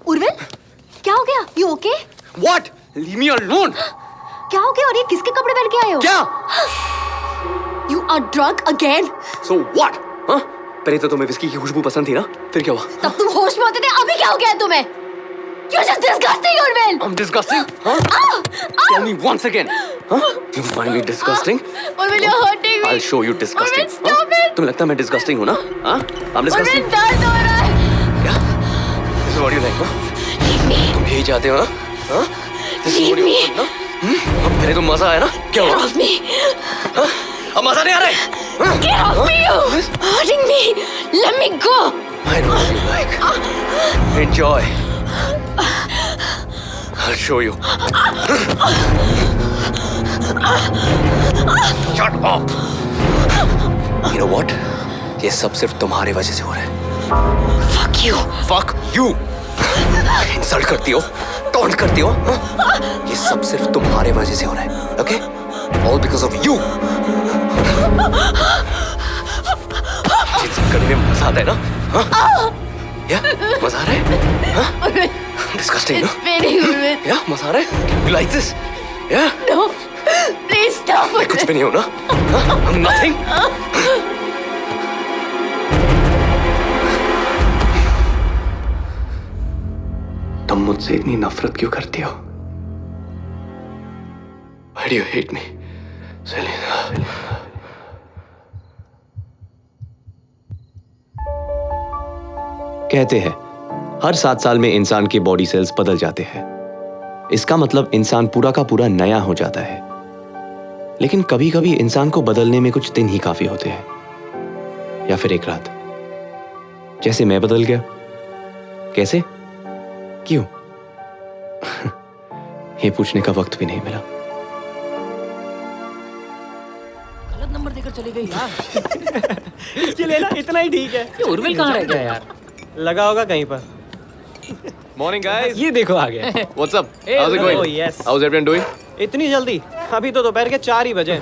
उर्विल, क्या हो गया? You okay? What? Leave me alone. क्या हो गया? और ये किसके कपड़े पहन के आए हो? क्या? You are drunk again? So what? हाँ? पहले तो तुम्हें विस्की की खुशबू पसंद थी ना? फिर क्या हुआ? तब तुम होश में होते थे, अभी क्या हो गया तुम्हें? You're just disgusting, Urvil. I'm disgusting? Huh? Tell me once again. Huh? You find me disgusting? Urvil, you're hurting me. I'll show you disgusting. Urvil, stop it. तुम्हें लगता है मैं disgusting हूँ ना? हाँ? I'm disgusting. Urvil, दर्द हो रहा है. क्या? This is what you like, huh? Leave me. तुम यही चाहते हो ना? हाँ? This is what you Leave want, ना? अब पहले तो मजा आया ना? क्या Get हुआ? off me. हाँ? अब मजा नहीं आ रहा है? हाँ? Get off me, you. Hurting me. Let me go. I know what you like. Enjoy. I'll show you. Shut up. You know what? ये सब सिर्फ तुम्हारे वजह से हो रहा है. Fuck you. Fuck you. Insult करती हो, टॉन्ट करती हो. हाँ? ये सब सिर्फ तुम्हारे वजह से हो रहा है. Okay? All because of you. ये सब करने में मजा आता है ना? हाँ? या मजा आ रहा है? हाँ? Disgusting, no? It's paining, Urvil. Yeah, मजा आ रहा है? You like this? Yeah? No. Please stop. मैं कुछ भी नहीं हूँ ना? हाँ? I'm nothing. तुम मुझसे इतनी नफरत क्यों करती हो? Why do you hate me, Selena? कहते हैं हर 7 साल में इंसान के बॉडी सेल्स बदल जाते हैं। इसका मतलब इंसान पूरा का पूरा नया हो जाता है। लेकिन कभी कभी इंसान को बदलने में कुछ दिन ही काफी होते हैं, या फिर एक रात, जैसे मैं बदल गया। कैसे, क्यों? ये पूछने का वक्त भी नहीं मिला। गलत नंबर देकर चली गई यार। इसके लिए ना इतना ही ठीक है। ये उर्विल कहाँ रह गया यार? लगा होगा कहीं पर। Morning, guys. ये देखो आ गया। What's up? Hey, How's it going? Oh, yes. How's everyone doing? इतनी जल्दी? अभी तो दोपहर के 4 ही बजे।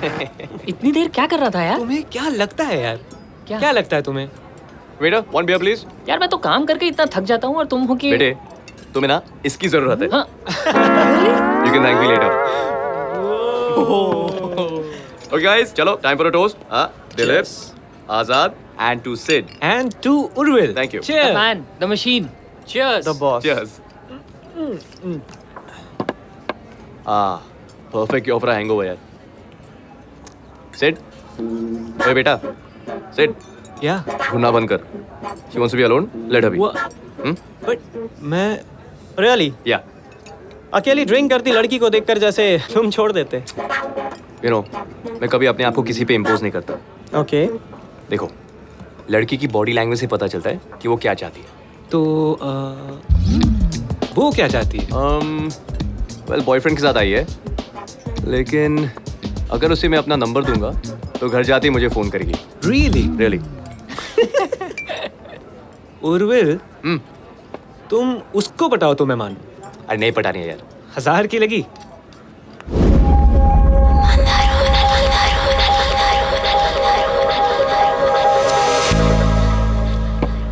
इतनी देर क्या कर रहा था यार? तुम्हें क्या लगता है यार? क्या? क्या लगता है तुम्हें? Waiter, one beer, please. यार मैं तो काम करके इतना थक जाता हूँ और तुम हो कि बेटे, तुम्हें ना इसकी जरूरत है. हाँ। You can thank me later. Okay, guys, चलो, time for a toast. हाँ, Dilip, Azad, and to Sid. And to Urvil. Thank you. The Cheers. man, the machine. Cheers. The boss. Cheers. Perfect cure for a hangover, यार. Sid, ओए बेटा, Sid, Yeah. ढूंढना बंद कर. She wants to be alone. Let her be. Hmm? But मैं really Yeah. अकेली drink करती लड़की को देखकर जैसे तुम छोड़ देते। You know, मैं कभी अपने आप को किसी पे इम्पोज नहीं करता. Okay. देखो, लड़की की बॉडी लैंग्वेज से पता चलता है कि वो क्या चाहती है. तो वो क्या चाहती है? वेल, बॉयफ्रेंड के साथ आई है, लेकिन अगर उसे मैं अपना नंबर दूंगा तो घर जाते ही मुझे फोन करेगी. Really? रियली? उर्विल, तुम उसको पटाओ तो मैं मानूं। अरे नहीं पटानी है यार. 1000 की लगी?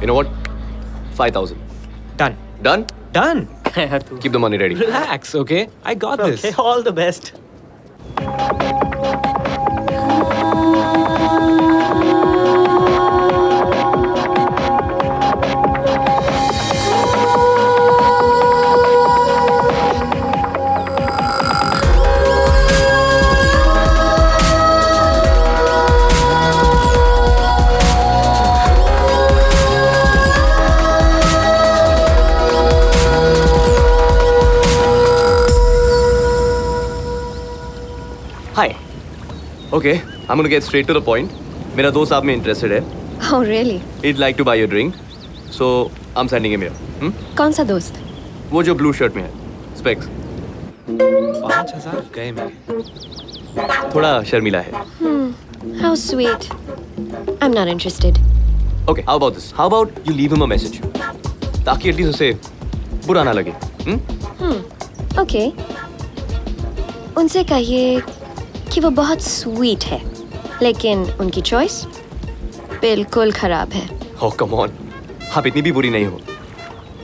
You know what? 5,000. Done. Done? Done. यार तू Keep the money ready. Relax, okay? I got this. Okay, all the best. Hi. Okay, I'm gonna get straight to the point. मेरा दोस्त आप में interested है. Oh, really? He'd like to buy your drink, so I'm sending him here. कौन सा दोस्त? वो जो blue shirt में है, specs. 5000 गए मेरे। थोड़ा शर्मीला है. How sweet. I'm not interested. Okay, how about this? How about you leave him a message? ताकि at least उसे बुरा ना लगे. Okay. उनसे कहिए कि वो बहुत स्वीट है, लेकिन उनकी चॉइस बिल्कुल खराब है. Oh, come on. आप इतनी भी बुरी नहीं हो.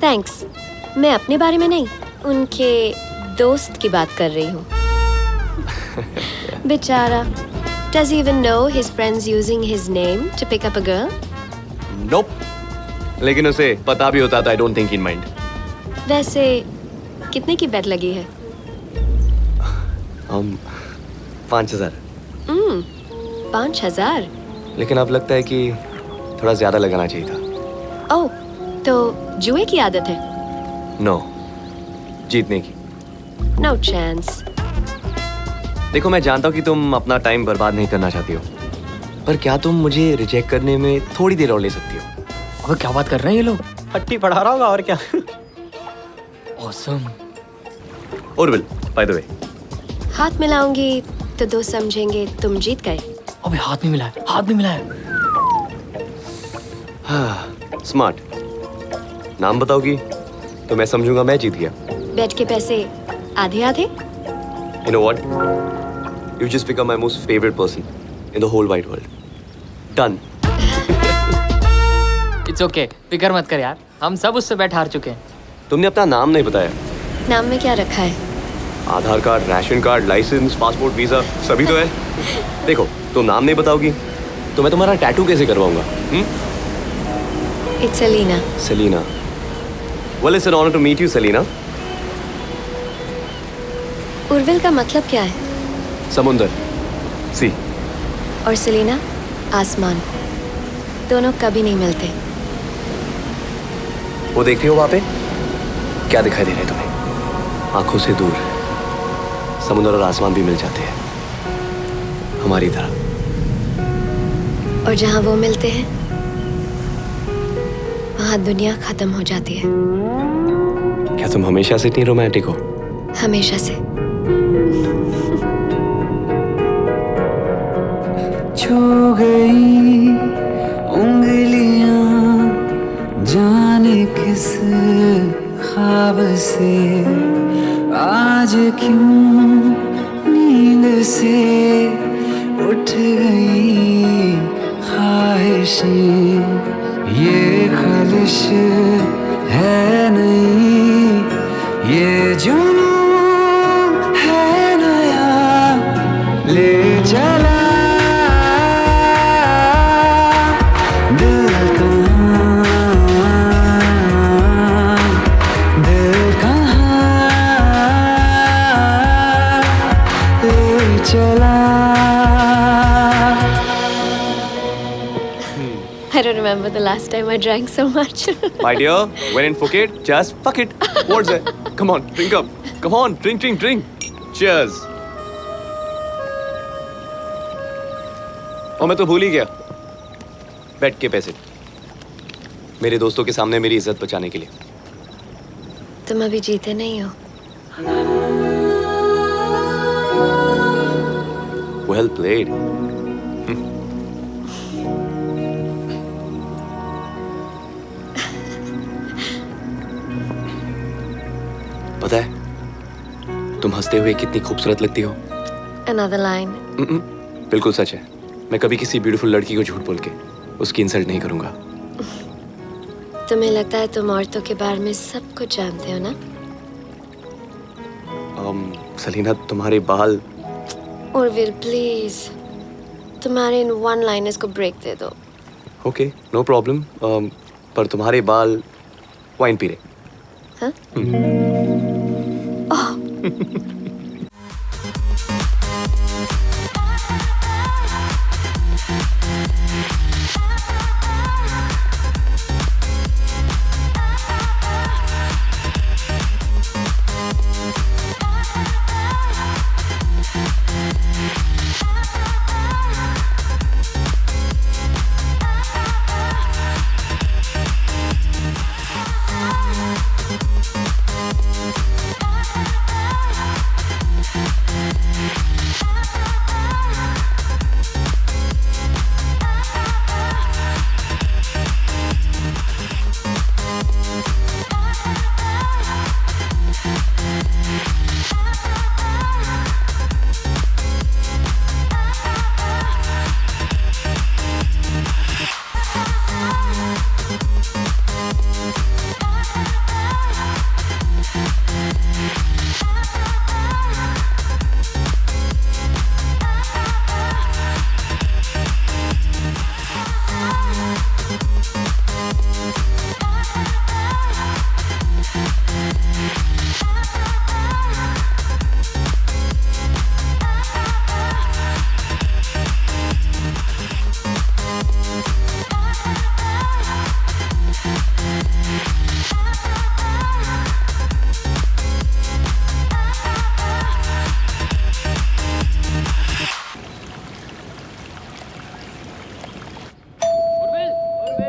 थैंक्स। मैं अपने बारे में नहीं, उनके दोस्त की बात कर रही हूँ। बेचारा, does he even know his friends using his name to pick up a girl? Nope. लेकिन उसे पता भी होता तो I don't think he'd mind. वैसे कितने की बेट लगी है? 5,000. 5,000? लेकिन अब लगता है कि थोड़ा ज्यादा लगाना चाहिए था। ओह, तो जुए की आदत है? नो, जीतने की। No chance. देखो, मैं जानता हूँ कि तुम अपना टाइम बर्बाद नहीं करना चाहती हो, पर क्या तुम मुझे रिजेक्ट करने में थोड़ी देर और ले सकती हो? अबे क्या बात कर रहे हैं ये लोग? हट्टी पढ़ा रहा होगा और क्या। Awesome. उर्विल, बाय द वे, हाथ मिलाऊंगी तो दोस्त समझेंगे तुम जीत गए। अबे हाथ नहीं मिलाया, हाथ नहीं मिलाया। स्मार्ट। नाम बताओगी तो मैं समझूंगा मैं जीत गया। बेट के पैसे आधे आधे? You know what? You just become my most favorite person in the whole wide world. Done. It's okay, फिक्र मत कर यार, हम सब उससे बैठ हार चुके हैं। तुमने अपना नाम नहीं बताया। नाम में क्या रखा है? Aadhaar card, ration card, licence, passport, visa सभी तो है। देखो, तुम नाम नहीं बताओगी तो मैं तुम्हारा टैटू कैसे करवाऊंगा? It's Selena. Selena. Well, it's an honor to meet you, Selena. Urvil का मतलब क्या है? समुंदर, सी। और सेलिना आसमान। दोनों कभी नहीं मिलते। वो देख रही हो वहां पे? क्या दिखाई दे रहा है तुम्हें? आंखों से दूर समुद्र और आसमान भी मिल जाते हैं, हमारी तरह। और जहाँ वो मिलते हैं वहाँ दुनिया खत्म हो जाती है। क्या तुम हमेशा से इतनी रोमांटिक हो? हमेशा से। छू गई उंगलियां जाने किस ख्वाब से, आज क्यों नींद से उठ गई ख्वाहिशें। ये ख्वाहिश है नहीं, ये जुनून है नया, ले चला I don't remember the last time I drank so much. My dear, when in Phuket, just fuck it. What's that? Come on, drink up. Come on, drink, drink, drink. Cheers. और मैं तो भूल ही गया, बेट के पैसे मेरे दोस्तों के सामने मेरी इज्जत बचाने के लिए। तुम अभी जीते नहीं हो। Well played. पता है, तुम हंसते हुए कितनी खूबसूरत लगती हो। Another line. बिल्कुल सच है। मैं कभी किसी ब्यूटीफुल लड़की को झूठ बोल के उसकी इंसल्ट नहीं करूंगा। तुम्हें लगता है तुम औरतों के बारे में सब कुछ जानते हो ना? सलीना, तुम्हारे बाल। उर्विल प्लीज, तुम्हारे इन वन लाइनर्स को ब्रेक दे दो। Okay, no problem. पर तुम्हारे बाल वाइन पी रहे। हाँ?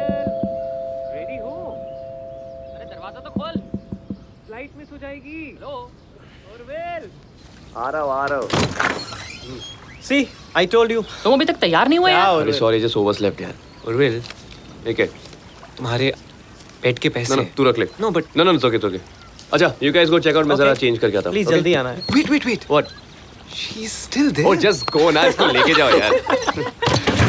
रेडी हो? अरे दरवाजा तो खोल। फ्लाइट मिस हो जाएगी। हेलो। उर्विल, आ रहा हूँ सी आई टोल्ड यू। तुम अभी तक तैयार नहीं हुए यार। अरे सॉरी जस्ट ओवरस्लेप्ट यार। उर्विल, ठीक है। तुम्हारे पेट के पैसे। No, तू रख ले। No but No, it's okay. अच्छा, you guys go check out. मैं Okay. जरा चेंज करके आता हूँ। Please Okay? जल्दी आना है। wait What? she's still there Oh, just go ना, इसको लेके जाओ यार।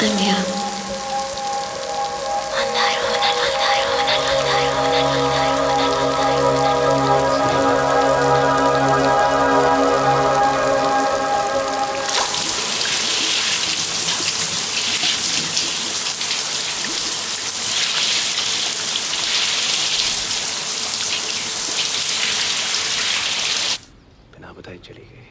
अन्या बिना बताए चली गई।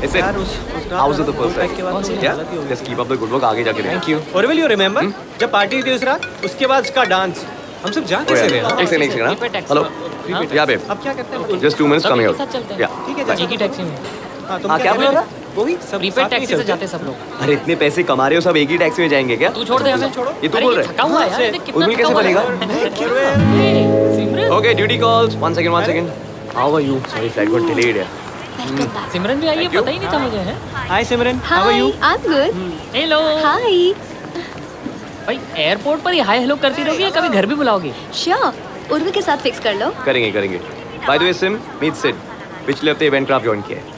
Is it? यार उस How's it the first pack के बाद time? तो Yeah, हालत ही हो गई। just keep up the good work. आगे जाके thank you. Urvil, you remember जब पार्टी थी उस रात, उसके बाद उसका डांस, हम सब जा कैसे रहे? एक सेकंड Prepaid taxi हेलो में। हाँ? या बेब अब क्या करते हैं? जस्ट 2 minutes सब coming एक out साथ चलते हैं। या ठीक है, एक ही टैक्सी में। हाँ, तुम हाँ, क्या कह बोल रहे रहा हो? वही सब प्रीपेड साथ में ही टैक्सी से चलते जाते सब लोग। अरे इतने पैसे कमा रहे हो सब एक ही टैक्सी में जाएंगे क्या तू छोड़ दे हमें। छोड़ो। ये तू अरे बोल ये रहा थका हुआ है यार। से- देख कितना उर्विल कैसे थका हुआ बनेगा? है। ए, Simran. Okay duty calls 1 second how are you sorry flight got delayed यार वेलकम बैक सिमरन भी आई है, Thank you. पता ही नहीं था मुझे है। Hi Simran, how are hi you? I am good hello. Hi भाई एयरपोर्ट पर ही हाय हेलो करती रहोगी या कभी घर भी बुलाओगी? श्योर उर्वी के साथ फिक्स कर लो करेंगे by the way Sim meet Sid पिछले हफ्ते इवेंट क्राफ्ट जॉइन किया है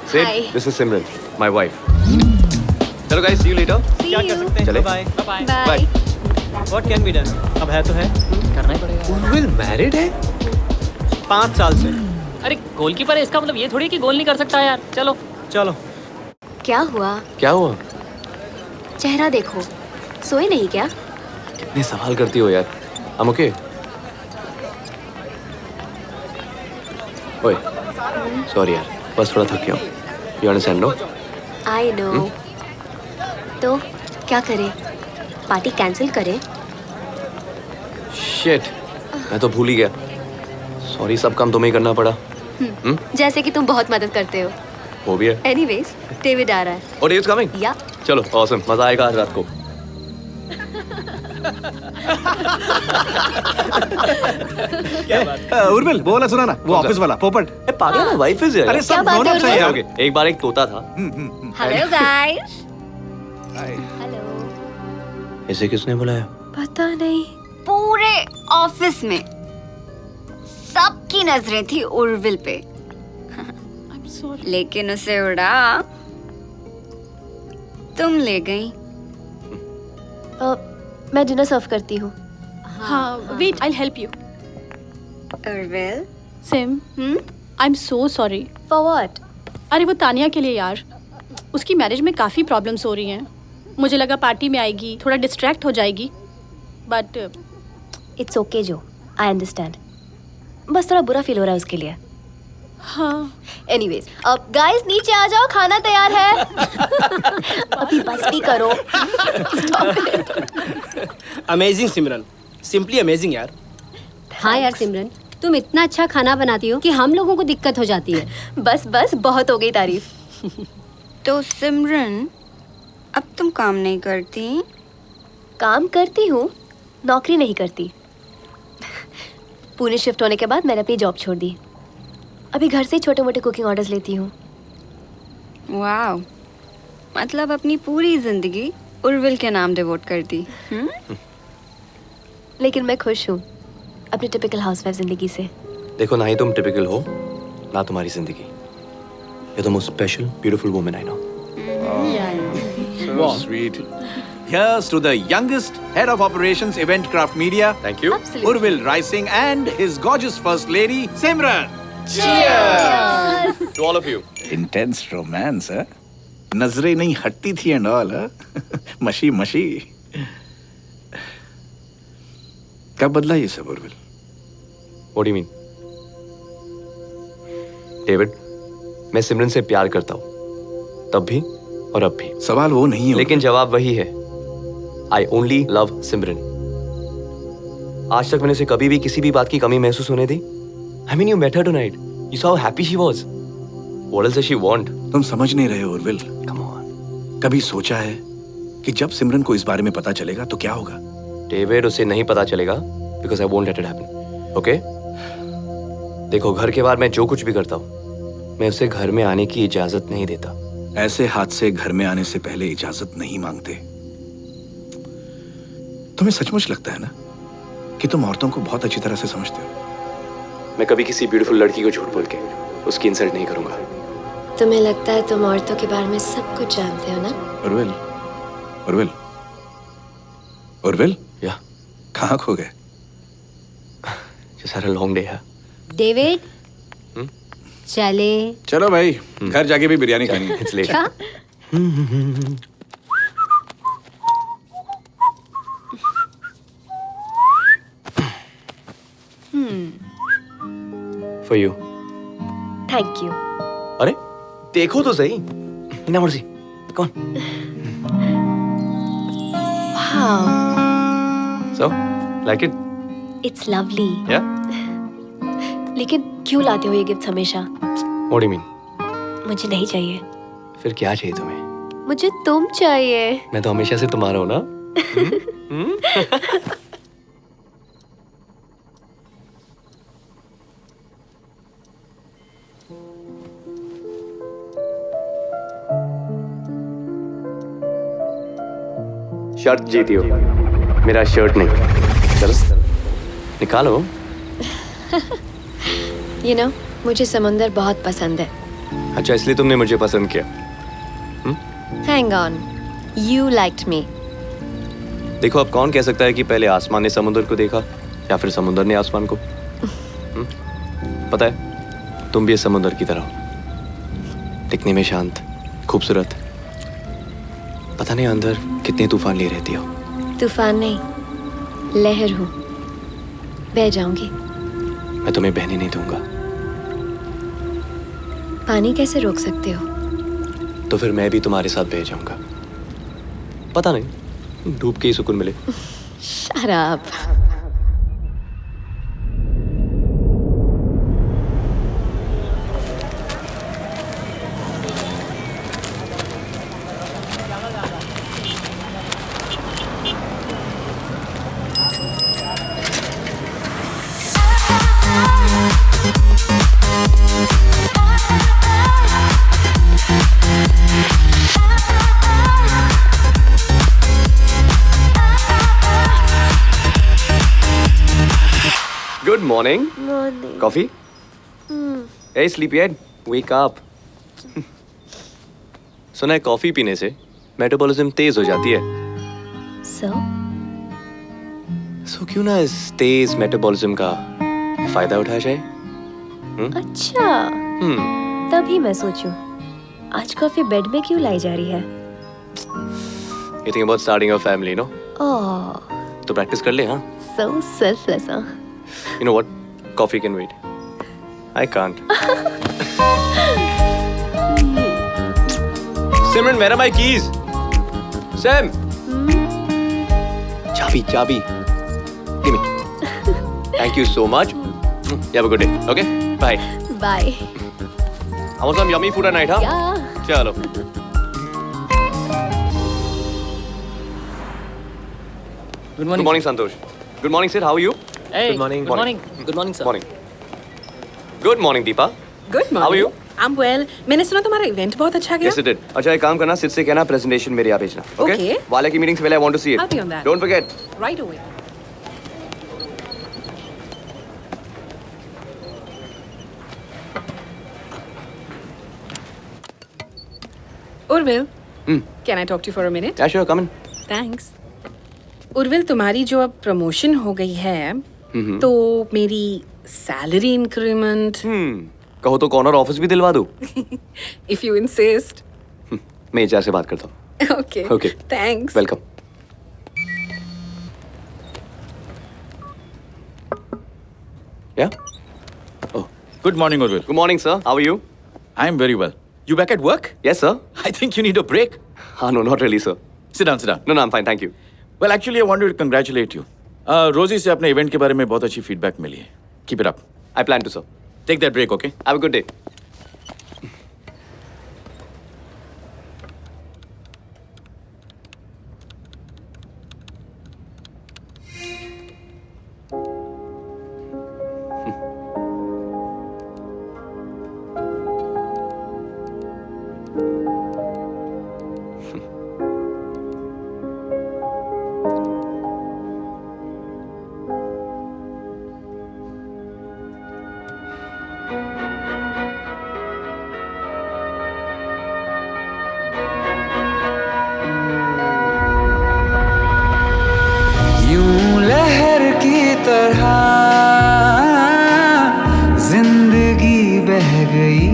Hi. Sid this is Simran my wife चलो guys see you later see क्या कर यू सकते हैं? चले। Bye. Bye. Bye what can be done? अब है तो है। करना ही पड़ेगा। उर्विल मैरिड है 5 साल से। अरे गोलकीपर है, इसका मतलब ये थोड़ी है कि गोल नहीं कर सकता यार। चलो। चलो। क्या हुआ क्या हुआ चेहरा देखो सोए नहीं क्या कितने सवाल करती हो यार हम ओके ओए सॉरी यार बस थोड़ा थक गया you understand no I know तो क्या करें पार्टी कैंसिल करें शिट मैं तो भूल ही गया सॉरी सब काम तुम्हें ही करना पड़ा जैसे कि तुम बहुत मदद करते हो वो भी है एनीवेज डेविड आ रहा है और डेविड कमिंग या चलो ऑसम मजा आएगा आज रात को उर्विल वो वाला सुना ना वो कौन सा? ऑफिस वाला पोपट ए पागल है वाइफ है अरे क्या सब बात है, grown-ups हैं उर्विल? यार ओके एक बार एक तोता था हेलो गाइस हेलो इसे किसने बुलाया पता नहीं पूरे ऑफिस में सबकी नजरें थी उर्विल पे लेकिन उसे उड़ा तुम ले गई। मैं डिनर सर्व करती हूँ हाँ wait I help you Urvil Sim I am so sorry for what अरे वो तानिया के लिए यार उसकी मैरिज में काफ़ी प्रॉब्लम्स हो रही हैं मुझे लगा पार्टी में आएगी थोड़ा डिस्ट्रैक्ट हो जाएगी बट इट्स ओके जो आई अंडरस्टैंड बस थोड़ा बुरा फील हो रहा है उसके लिए हाँ एनीवेज अब गाइस नीचे आ जाओ खाना तैयार है अभी बस भी करो अमेजिंग सिमरन, सिंपली अमेजिंग यार। हाँ यार सिमरन तुम इतना अच्छा खाना बनाती हो कि हम लोगों को दिक्कत हो जाती है बस बस बहुत हो गई तारीफ तो सिमरन अब तुम काम नहीं करती? काम करती हूँ नौकरी नहीं करती पुणे शिफ्ट होने के बाद मैंने अपनी जॉब छोड़ दी अभी घर से छोटे मोटे कुकिंग ऑर्डर्स लेती हूँ वाह, मतलब अपनी पूरी जिंदगी उर्विल के नाम डिवोट कर दी। लेकिन मैं खुश हूँ अपनी टिपिकल हाउसवाइफ जिंदगी से देखो ना ही तुम टिपिकल हो ना तुम्हारी जिंदगी ये तो most special beautiful woman I know So sweet. Here's to the youngest head of operations Event Craft Media, Thank you. Urvil Rising, and his gorgeous first lady, Simran. To all of you. Intense romance, huh? नजरें नहीं हटती थी and all, huh? मशी मशी. कब बदला ये सब Urvil? What do you mean? David, मैं सिमरन से प्यार करता हूँ, तब भी और अब भी। सवाल वो नहीं है, लेकिन जवाब वही है। I only love सिमरन। आज तक मैंने उसे कभी भी किसी भी बात की कमी महसूस होने दी। I mean, you met her tonight. You saw how happy she was. What else does she want? तुम समझ नहीं रहे हो उर्विल। Come on. कभी सोचा है कि जब सिमरन को इस बारे में पता चलेगा तो क्या होगा? डेविड, उसे नहीं पता चलेगा because I won't let it happen. Okay? देखो, घर के बाहर मैं जो कुछ भी करता हूँ, मैं उसे घर में आने की इजाजत नहीं देता। ऐसे हादसे घर में आने से पहले इजाजत नहीं मांगते। तुम्हें सचमुच लगता है ना कि तुम औरतों को बहुत अच्छी तरह से समझते हो? मैं कभी किसी ब्यूटीफुल लड़की को झूठ बोल के उसकी इंसल्ट नहीं करूंगा। तुम्हें लगता है तुम औरतों के बारे में सब कुछ जानते हो ना? उर्विल, उर्विल, उर्विल, या कहाँ खो गए? Just had a long day, yeah. David चले। चलो भाई, घर जाके भी बिरयानी खानी है। It's late. क्या? For you. Thank you. अरे देखो तो सही। ना मर्जी। कौन? Wow, So, like it? It's lovely. Yeah? लेकिन क्यों लाते हो ये गिफ्ट हमेशा? What do you mean? मुझे नहीं चाहिए। फिर क्या चाहिए तुम्हें? मुझे तुम चाहिए। मैं तो हमेशा से तुम्हारा हूँ ना? शर्ट जीती हो, मेरा शर्ट नहीं। चलो निकालो। You know, मुझे समुंदर बहुत पसंद है। अच्छा, इसलिए तुमने मुझे पसंद किया। Hang on, you liked me. देखो, अब कौन कह सकता है कि पहले आसमान ने समुद्र को देखा या फिर समुद्र ने आसमान को? पता है, तुम भी इस समुद्र की तरह हो, दिखने में शांत, खूबसूरत, पता नहीं अंदर कितने तूफान लिए रहती हो। तूफान नहीं, लहर हूँ, बह जाऊंगी। मैं तुम्हें बहने नहीं दूंगा। पानी कैसे रोक सकते हो? तो फिर मैं भी तुम्हारे साथ बह जाऊंगा। पता नहीं, डूब के ही सुकून मिले। Shut up. Good morning. Morning. Coffee? Hey, sleepyhead, wake up. सुना है कॉफी पीने से मेटाबॉलिज्म तेज हो जाती है। So क्यों ना इस तेज मेटाबॉलिज्म का फायदा उठाया जाए? अच्छा, तभी मैं सोचूं, आज कॉफी बेड में क्यों लाई जा रही है? You think about starting a family, no? Oh, तो प्रैक्टिस कर ले, हाँ? so selfless, huh? You know what? Coffee can wait. I can't. Simran, where are my keys? Sam! Chabi. Give me. Thank you so much. You have a good day. Okay? Bye. Bye. I want some yummy food tonight, huh? Yeah. Chalo. Good morning, Santosh. Good morning, Sid. How are you? Hey, Good morning. Good morning. Good morning, sir. Morning. Good morning, Deepa. Good How are you? I'm well. मैंने सुना तुम्हारा event बहुत अच्छा गया। Yes, it did. अच्छा, एक काम करना, सिद से कहना प्रेजेंटेशन मेरे यहाँ भेजना. Okay. वाले की मीटिंग से पहले I want to see it. I'll be on that. Don't forget. Right away. Urvil, can I talk to you for a minute? Yeah, sure, come in. Thanks. Urvil, तुम्हारी जो अब प्रमोशन हो गई है, तो मेरी सैलरी इंक्रीमेंट, कहो तो कॉर्नर ऑफिस भी दिलवा दूं। If you insist. मैं एचआर से बात करता हूँ। Okay okay, thanks. वेलकम। या oh, Good morning, Urvil. Good morning sir, how are you? I'm very well. You back at work? Yes sir. I think you need a break. हाँ, no not really sir. Sit down, sit down. No no, I am fine, thank you. Well, actually, I wanted to congratulate you. रोजी से अपने event के बारे में बहुत अच्छी feedback मिली है. Keep it up. I plan to sir. Take that break, okay? Have a good day. यूं लहर की तरह जिंदगी बह गई,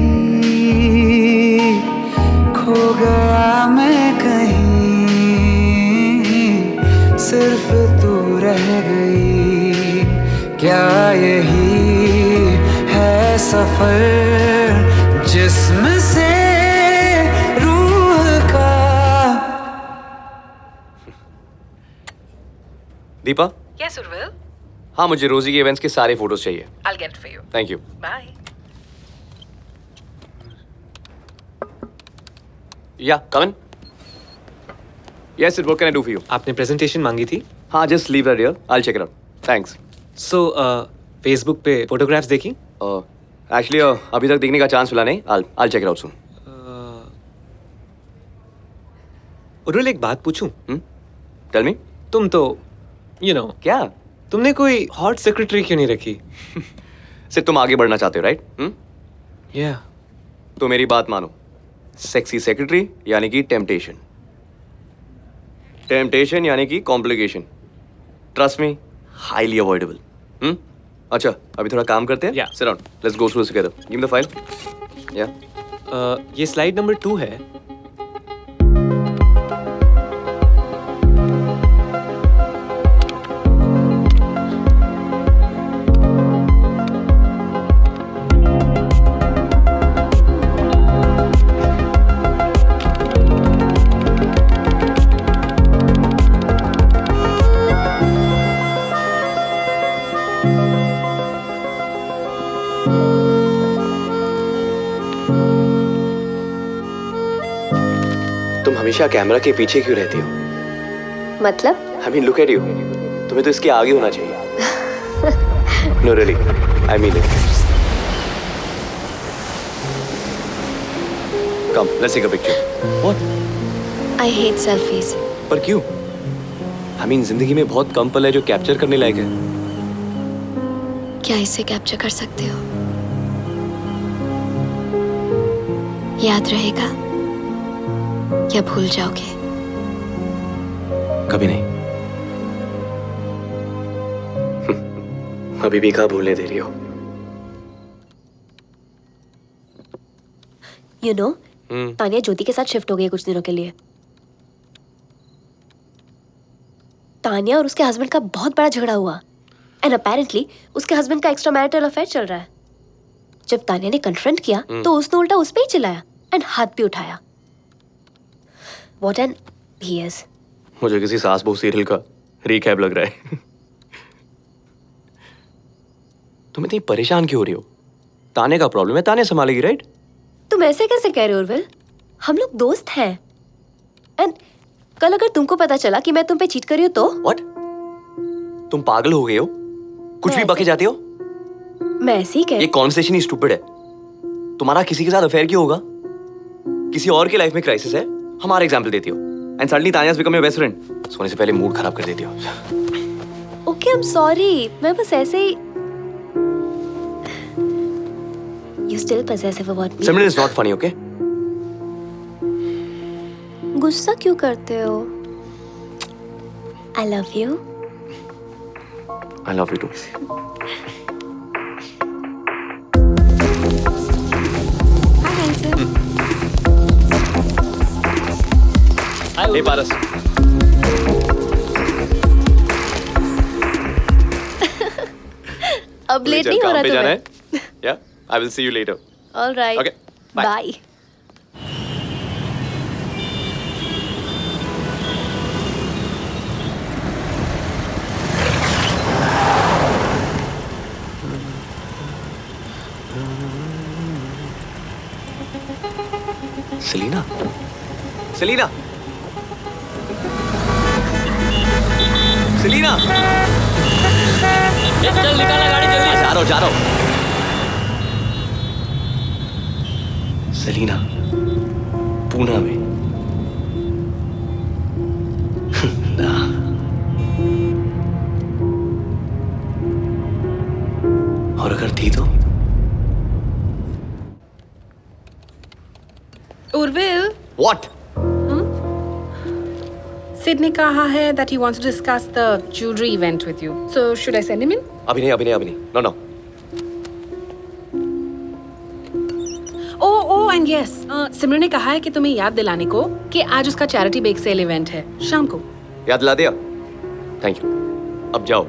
खो गया मैं कहीं, सिर्फ तू रह गई। क्या यही है सफर जिस्म से रूह का? दीपा, यस उर्विल, हाँ मुझे रोजी के इवेंट्स के सारे फोटोज चाहिए। I'll get it for you. Thank you. Bye. Yeah come in. Yes, what can I do for you? आपने प्रेजेंटेशन मांगी थी? हाँ, just leave that here, I will check it out. Thanks. So Facebook पे photographs देखी? Actually अभी तक देखने का चांस मिला नहीं। I check it out soon. Urvil, एक बात पूछूं? Tell me. तुम तो क्या तुमने कोई हॉट सेक्रेटरी क्यों नहीं रखी? सिर्फ तुम आगे बढ़ना चाहते हो, राइट? या तो मेरी बात मानो, सेक्सी सेक्रेटरी यानी कि टेम्पटेशन, टेम्पटेशन यानी कि complication. Trust me, highly avoidable. अच्छा, अभी थोड़ा काम करते हैं। Yeah. Sit down, let's go through this together. Give me the file. या ये स्लाइड नंबर 2 है। तुम हमेशा कैमरा के पीछे क्यों रहती हो? मतलब? I mean look at you, तुम्हें तो इसके आगे होना चाहिए। No really, I mean it. Come, let's take a picture. What? I hate selfies. पर क्यों? आई मीन जिंदगी में बहुत कम पल है जो कैप्चर करने लायक है। क्या इसे कैप्चर कर सकते हो? याद रहेगा या भूल जाओगे? कभी नहीं। अभी भी कहाँ भूलने दे रही हो? यू नो, तानिया ज्योति के साथ शिफ्ट हो गई कुछ दिनों के लिए। तानिया और उसके हस्बैंड का बहुत बड़ा झगड़ा हुआ एंड अपेरेंटली उसके हस्बैंड का एक्स्ट्रा मैरिटल अफेयर चल रहा है। जब तानिया ने कन्फ्रंट किया तो उसने उल्टा उस पे ही चिल्लाया एंड हाथ भी उठाया। What an he is. मुझे किसी सास बहू सीरियल का रिकैप लग रहा है। तुम इतनी परेशान क्यों हो रही हो? ताने का प्रॉब्लम है, ताने संभालेगी, राइट? तुम ऐसे कैसे कह रहे हो उर्विल? हम लोग दोस्त हैं एंड कल अगर तुमको पता चला कि मैं तुम पे चीट कर रही हूँ तो? What? तुम पागल हो गए हो? कुछ भी बके जाते हो? मैं ऐसे ही कह ये कॉन्वर्सेशन ही स्टूपिड है। तुम्हारा किसी के साथ अफेयर क्यों होगा? किसी और की लाइफ में क्राइसिस है, हमारा एग्जाम्पल देती हो and suddenly Tania become your best friend. सोने से पहले मूड खराब कर देती हो। Okay, I am sorry. मैं बस ऐसे ही। You still possessive about me. Simran is not funny, okay? गुस्सा क्यों करते हो? I love you. I love you too. Hey Paras, अब लेट नहीं हो रहा जाना है? तुम्हें? Yeah I will see you later. All right, Okay, bye. Bye. Selina, Selina, Selina, चल निकाला गाड़ी जल्दी। जा रहा हूं। सेलिना, पूना में। ना, और अगर थी तो? उर्विल, What? Sid ने कहा है that he wants to discuss the jewelry event with you. So should I send him in? अभी नहीं। No. Oh, and yes. सिमरन ने कहा है कि तुम्हें याद दिलाने को कि आज उसका चैरिटी बेक सेल इवेंट है शाम को। याद दिला दिया? Thank you. अब जाओ।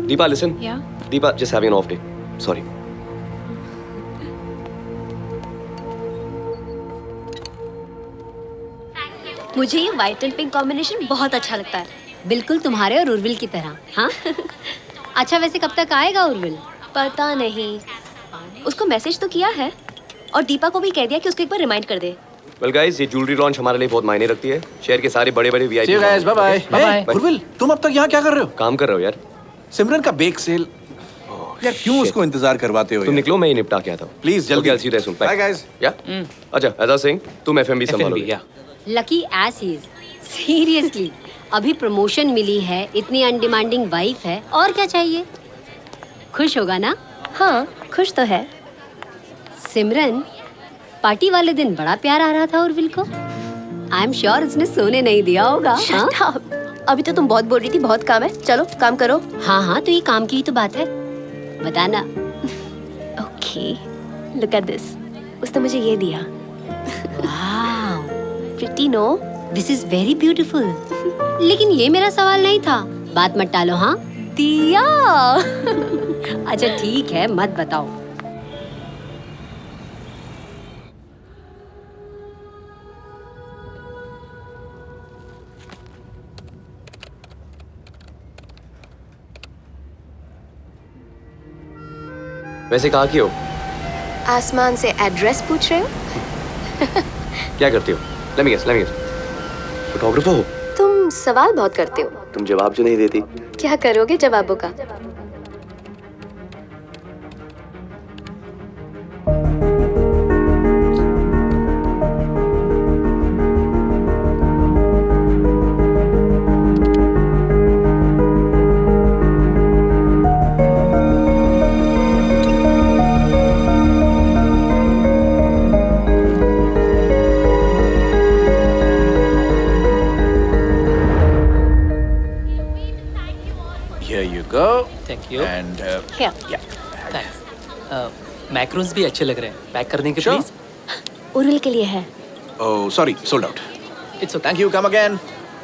Deepa, listen. Yeah. Deepa, just having an off day. Sorry. मुझे ये व्हाइट एंड पिंक कॉम्बिनेशन बहुत अच्छा लगता है। बिल्कुल तुम्हारे और उर्विल की तरह। हाँ अच्छा, वैसे कब तक आएगा उर्विल? पता नहीं, उसको मैसेज तो किया है और दीपा को भी कह दिया कि उसको एक बार रिमाइंड कर दे। Well guys, ये ज्वेलरी लॉन्च हमारे लिए बहुत मायने रखती है। शहर के सारे बड़े-बड़े VIP। See you guys, bye bye. Bye-bye. Urvil, तुम अब तक यहाँ क्या कर रहे हो? काम कर रहे हो यार। सिमरन का बेक सेल। यार क्यों उसको इंतजार करवाते हो? तुम निकलो, मैं ये निपटा के आता हूँ। Please, जल्दी। Okay, I'll see you soon. Bye. Bye guys. Yeah? अच्छा, as I was saying, तुम FMB संभालोगे। Lucky as he is. Seriously, अभी प्रमोशन मिली है, इतनी अनडिमांडिंग वाइफ है, और क्या चाहिए? खुश होगा ना? हाँ, खुश तो है। सिमरन, पार्टी वाले दिन बड़ा प्यार आ रहा था उर्विल को। आई एम श्योर उसने सोने नहीं दिया होगा। हाँ? Shut up. अभी तो तुम बहुत बोल रही थी बहुत काम है, चलो काम करो। हाँ तो ये काम की ही तो बात है, बताना। Okay, look at this. उसने मुझे ये दिया। Wow, pretty no? This is very beautiful. लेकिन ये मेरा सवाल नहीं था, बात मत टालो। हाँ दिया। अच्छा ठीक है, मत बताओ। वैसे कहाँ की हो? आसमान से एड्रेस पूछ रहे हो? क्या करती हो? Let me guess. फोटोग्राफर हो? तुम सवाल बहुत करते हो। तुम जवाब जो नहीं देती। क्या करोगे जवाबों का? Here you go. Thank you. And Here. yeah. Thanks. Macros भी अच्छे लग रहे हैं, पैक कर देंगे Sure. प्लीज। उर्विल के लिए है। Oh, sorry, sold out. It's okay. Thank you. Come again.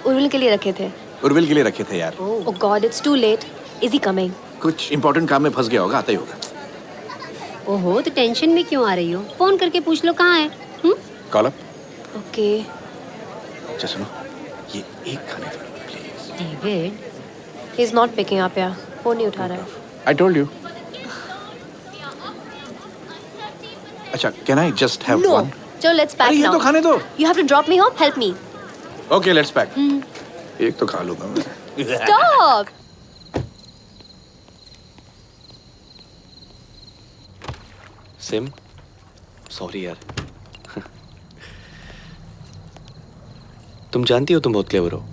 Urvil के लिए रखे थे। उर्विल के लिए रखे थे यार। Oh God, it's too late. Is he coming? कुछ इंपॉर्टेंट काम में फंस गया होगा, आता ही होगा। ओहो, तो टेंशन में क्यों आ रही हो? फोन करके पूछ लो कहाँ है। Call up. Okay. अच्छा सुनो, ये एक खाने दो please. David, He's not picking up यार। फोन नहीं उठा रहा है। I told you. अच्छा, can I just have No. one? चलो let's pack अरे ये now. तो खाने दो। You have to drop me home. Help me. Okay, let's pack. एक तो खा लूंगा मैं। Stop. सिम, सॉरी यार। तुम जानती हो तुम बहुत क्लेवर हो,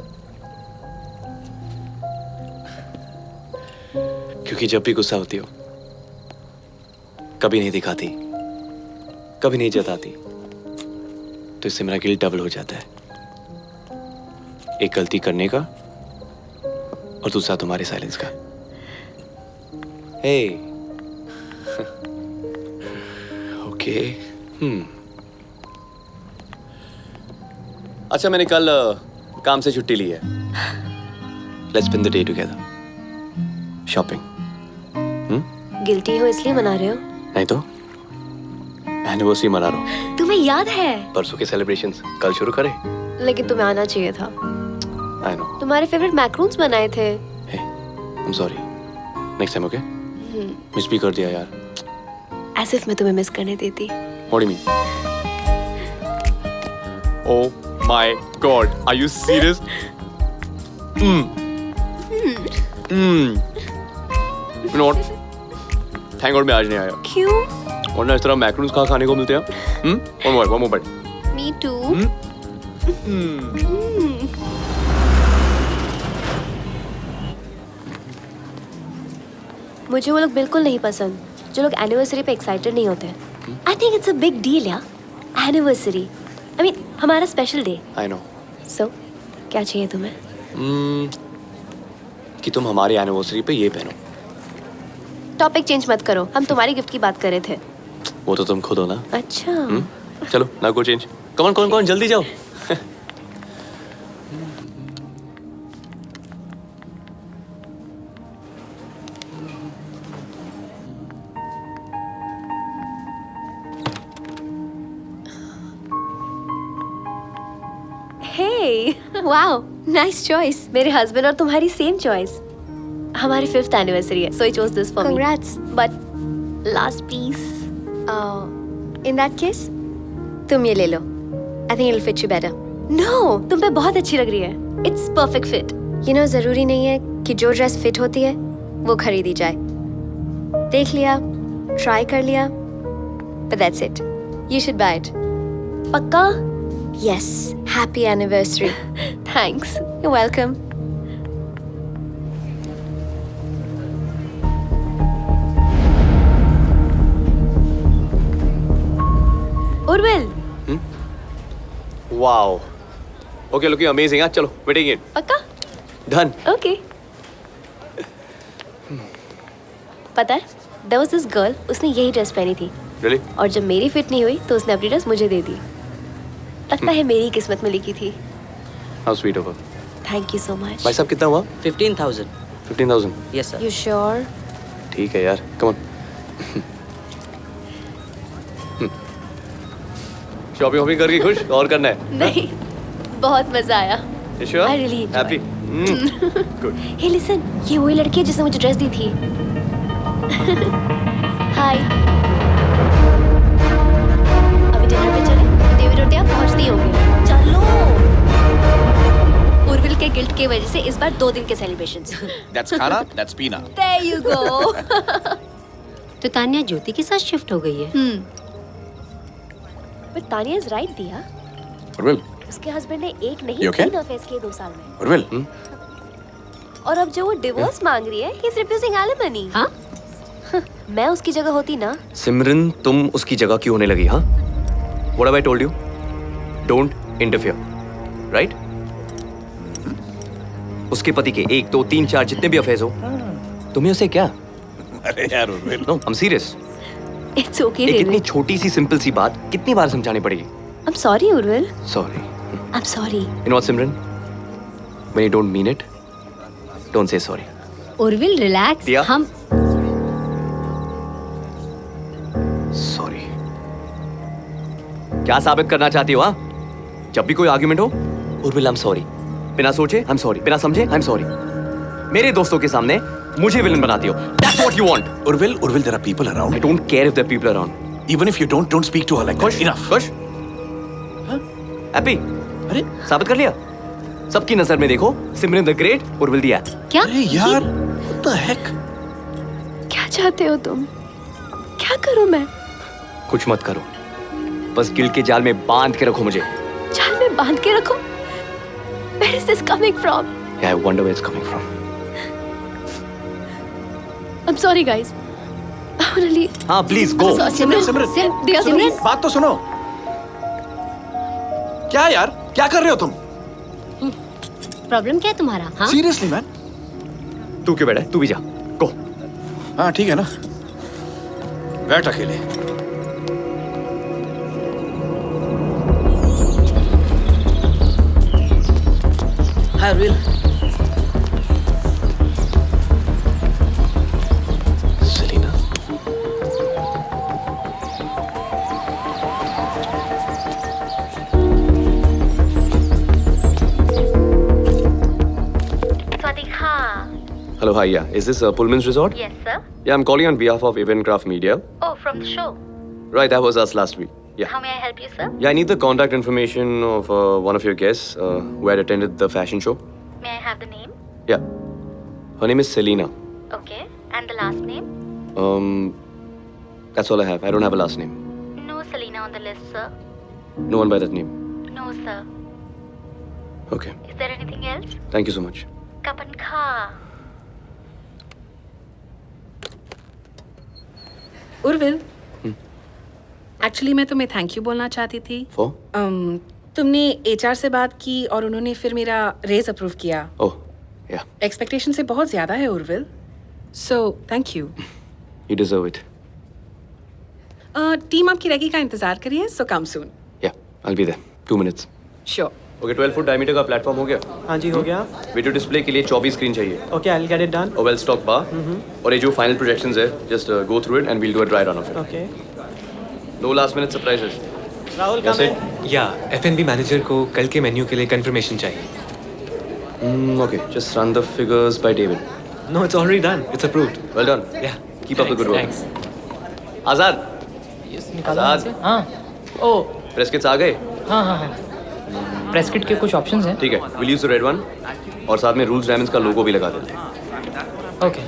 क्योंकि जब भी गुस्सा होती हो कभी नहीं दिखाती, कभी नहीं जताती, तो इससे मेरा गिल्ट डबल हो जाता है। एक गलती करने का और दूसरा तुम्हारे साइलेंस का। हे ओके। अच्छा, मैंने कल काम से छुट्टी ली है। Let's spend the day together. Shopping. Guilty हो इसलिए मना रहे हो? नहीं तो एनिवर्सरी मना रहा हूँ। तुम्हें याद है? परसों के सेलिब्रेशंस कल शुरू करें। लेकिन तुम्हें आना चाहिए था। I know. तुम्हारे फेवरेट मैक्रून्स बनाए थे। Hey I am sorry. Next time okay? Miss भी कर दिया यार। एज इफ मैं तुम्हें मिस करने देती। What do you mean? Oh my god, are you serious? You know what? Thank God मैं आज नहीं आया। क्यों? वरना इस तरह मैक्रोन्स कहाँ खाने को मिलते हैं? One more bite. Me too. मुझे वो लोग बिल्कुल नहीं पसंद जो लोग एनिवर्सरी पे एक्साइटेड नहीं होते। I think it's a big deal या एनिवर्सरी। आई मीन हमारा स्पेशल डे। I know. सो क्या चाहिए तुम्हें? कि तुम हमारी एनिवर्सरी पे ये पहनो। टॉपिक चेंज मत करो, हम तुम्हारी गिफ्ट की बात कर रहे थे। वो तो तुम खुद हो ना। अच्छा। चलो ना गो चेंज। कौन जल्दी जाओ। हे वाओ, नाइस चॉइस। मेरे हस्बैंड और तुम्हारी सेम चॉइस। हमारी 5th एनिवर्सरी है, so I chose this for me. Congrats. But last piece. In that case, तुम ये ले लो. I think it'll fit you better. No, तुम पे बहुत अच्छी लग रही है. It's perfect fit. You know, जरूरी नहीं है कि जो ड्रेस फिट होती है वो खरीदी जाए. देख लिया, ट्राई कर लिया, but that's it. You should buy it. पक्का? Yes. Happy anniversary. Thanks. You're welcome. Urvil. Wow. Okay, looking amazing. चलो, वेटिंग इट। पक्का? डन। ओके। पता है, there was this girl, उसने यही ड्रेस पहनी थी। Really? और जब मेरी फिट नहीं हुई तो उसने अपनी ड्रेस मुझे दे दी। लगता है मेरी किस्मत में लिखी थी। How sweet of her. Thank you so much. भाई साहब कितना हुआ? 15,000। 15,000। Yes sir। You sure? ठीक है यार, कम ऑन। शॉपिंग करके खुश और करना है? नहीं, बहुत मजा आया। You sure? I really enjoyed. Happy? Good. Hey listen, ये वही लड़की है जिसने मुझे ड्रेस दी थी। हाय। अभी डिनर पे चले? देवी रोटियां पहुंचती होंगी। चलो। उर्विल के गिल्ट की वजह से इस बार 2 दिन के सेलिब्रेशंस। That's खाना, that's पीना. There you go. तो तान्या ज्योति के साथ शिफ्ट हो गई है। But Tanya is right, दिया। उर्विल, उसके हस्बैंड ने एक नहीं You okay? 3 अफेयर्स किए 2 साल में। उर्विल. और अब जो वो डिवोर्स मांग रही है, he is refusing alimony. हाँ? मैं उसकी जगह होती ना। सिमरन, तुम उसकी जगह क्यों होने लगी? हाँ? What have I told you? Don't interfere, right? उसके पति के 1, 2, 3, 4 जितने भी अफेयर्स हो, तुम्हें उसे क्या? अरे यार Urvil. No, I'm serious. It's okay, एक David. इतनी छोटी सी सिंपल सी बात कितनी बार समझानी पड़ेगी? I'm sorry, Urvil. Sorry. I'm sorry. You know what, Simran? When you don't mean it, don't say sorry. Urvil relax. दिया? हम Sorry. क्या साबित करना चाहती हो? हाँ? जब भी कोई आर्गुमेंट हो, उर्विल, I'm sorry. बिना सोचे, I'm sorry. बिना समझे, I'm sorry. मेरे दोस्तों के सामने मुझे विलन बनाती हो. That's what you want. Urvil, there are people around. I don't care if there are people around. Even if you don't speak to her like that. Enough. खुश? हैप्पी? अरे साबित कर लिया? सबकी नजर में देखो, सिमरन द ग्रेट, उर्विल दिया। क्या? अरे यार, what the heck? क्या चाहते हो तुम? क्या करूं मैं? कुछ मत करो, बस गिल्ट के जाल में बांध के रखो मुझे। जाल में बांध के रखो? Where is this coming from? Yeah, I wonder where it's coming from. I'm sorry, guys. I wanna leave. हाँ, please go. Simran, Dear, please. बात तो सुनो. क्या यार, क्या कर रहे हो तुम? प्रॉब्लम क्या है तुम्हारा? हाँ सीरियसली मैन। तू क्यों बैठा है? तू भी जा, गो। हाँ ठीक है ना, बैठ अकेले। Hi Urvil. Selina, hello, hi, yeah. Is this Pullman's Resort? Yes, sir. Yeah, I'm calling on behalf of Eventcraft Media. Oh, from the show. Right, that was us last week. Yeah. How may I help you, sir? Yeah, I need the contact information of one of your guests who had attended the fashion show. May I have the name? Yeah. Her name is Selena. Okay. And the last name? That's all I have. I don't have a last name. No Selena on the list, sir. No one by that name. No, sir. Okay. Is there anything else? Thank you so much. Kapan Kha. Urvil, actually मैं तुम्हें thank you बोलना चाहती थी। For? तुमने HR से बात की और उन्होंने फिर मेरा रेज अप्रूव किया। Oh, yeah. एक्सपेक्टेशन से बहुत ज्यादा है Urvil, so thank you. You deserve it. Team आपकी रेगी का इंतजार करिए, सो कम सून। Yeah, I'll be there. 2 minutes. Sure. Okay, 12 foot diameter का प्लेटफॉर्म हो गया? हाँ जी हो गया। वीडियो डिस्प्ले के लिए 24 स्क्रीन चाहिए। Okay, I will get it done. और वेल स्टॉक बार। और ये जो फाइनल प्रोजेक्शंस है, just go through it and we'll do a dry run of it. Okay. No last minute surprises. Rahul Yes, come है? या एफएनबी manager को कल के मेन्यू के लिए कंफर्मेशन चाहिए। Okay, just run the figures by David. No it's already done, it's approved. Well done. Yeah Keep up the good work. Thanks. Azad, Azad, हाँ ओ प्रेस किट्स आ गए? हाँ हाँ हाँ प्रेस किट के कुछ ऑप्शंस हैं। ठीक है, we'll use the red one और साथ में रूल्स डायमंड्स का लोगो भी लगा देते हैं। Okay.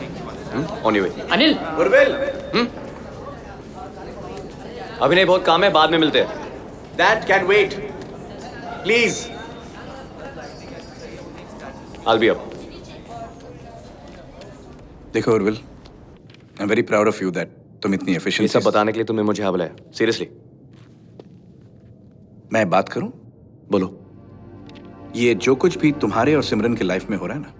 On your way. Anil, Gurbil, अभी नहीं, बहुत काम है, बाद में मिलते हैं। That can wait. Please. I'll be up. देखो Urvil, I am very proud of you that तुम इतनी ये एफिशिएंट। सब बताने के लिए तुमने मुझे यहाँ बुलाया। सीरियसली? मैं बात करूं? बोलो। ये जो कुछ भी तुम्हारे और सिमरन के लाइफ में हो रहा है ना,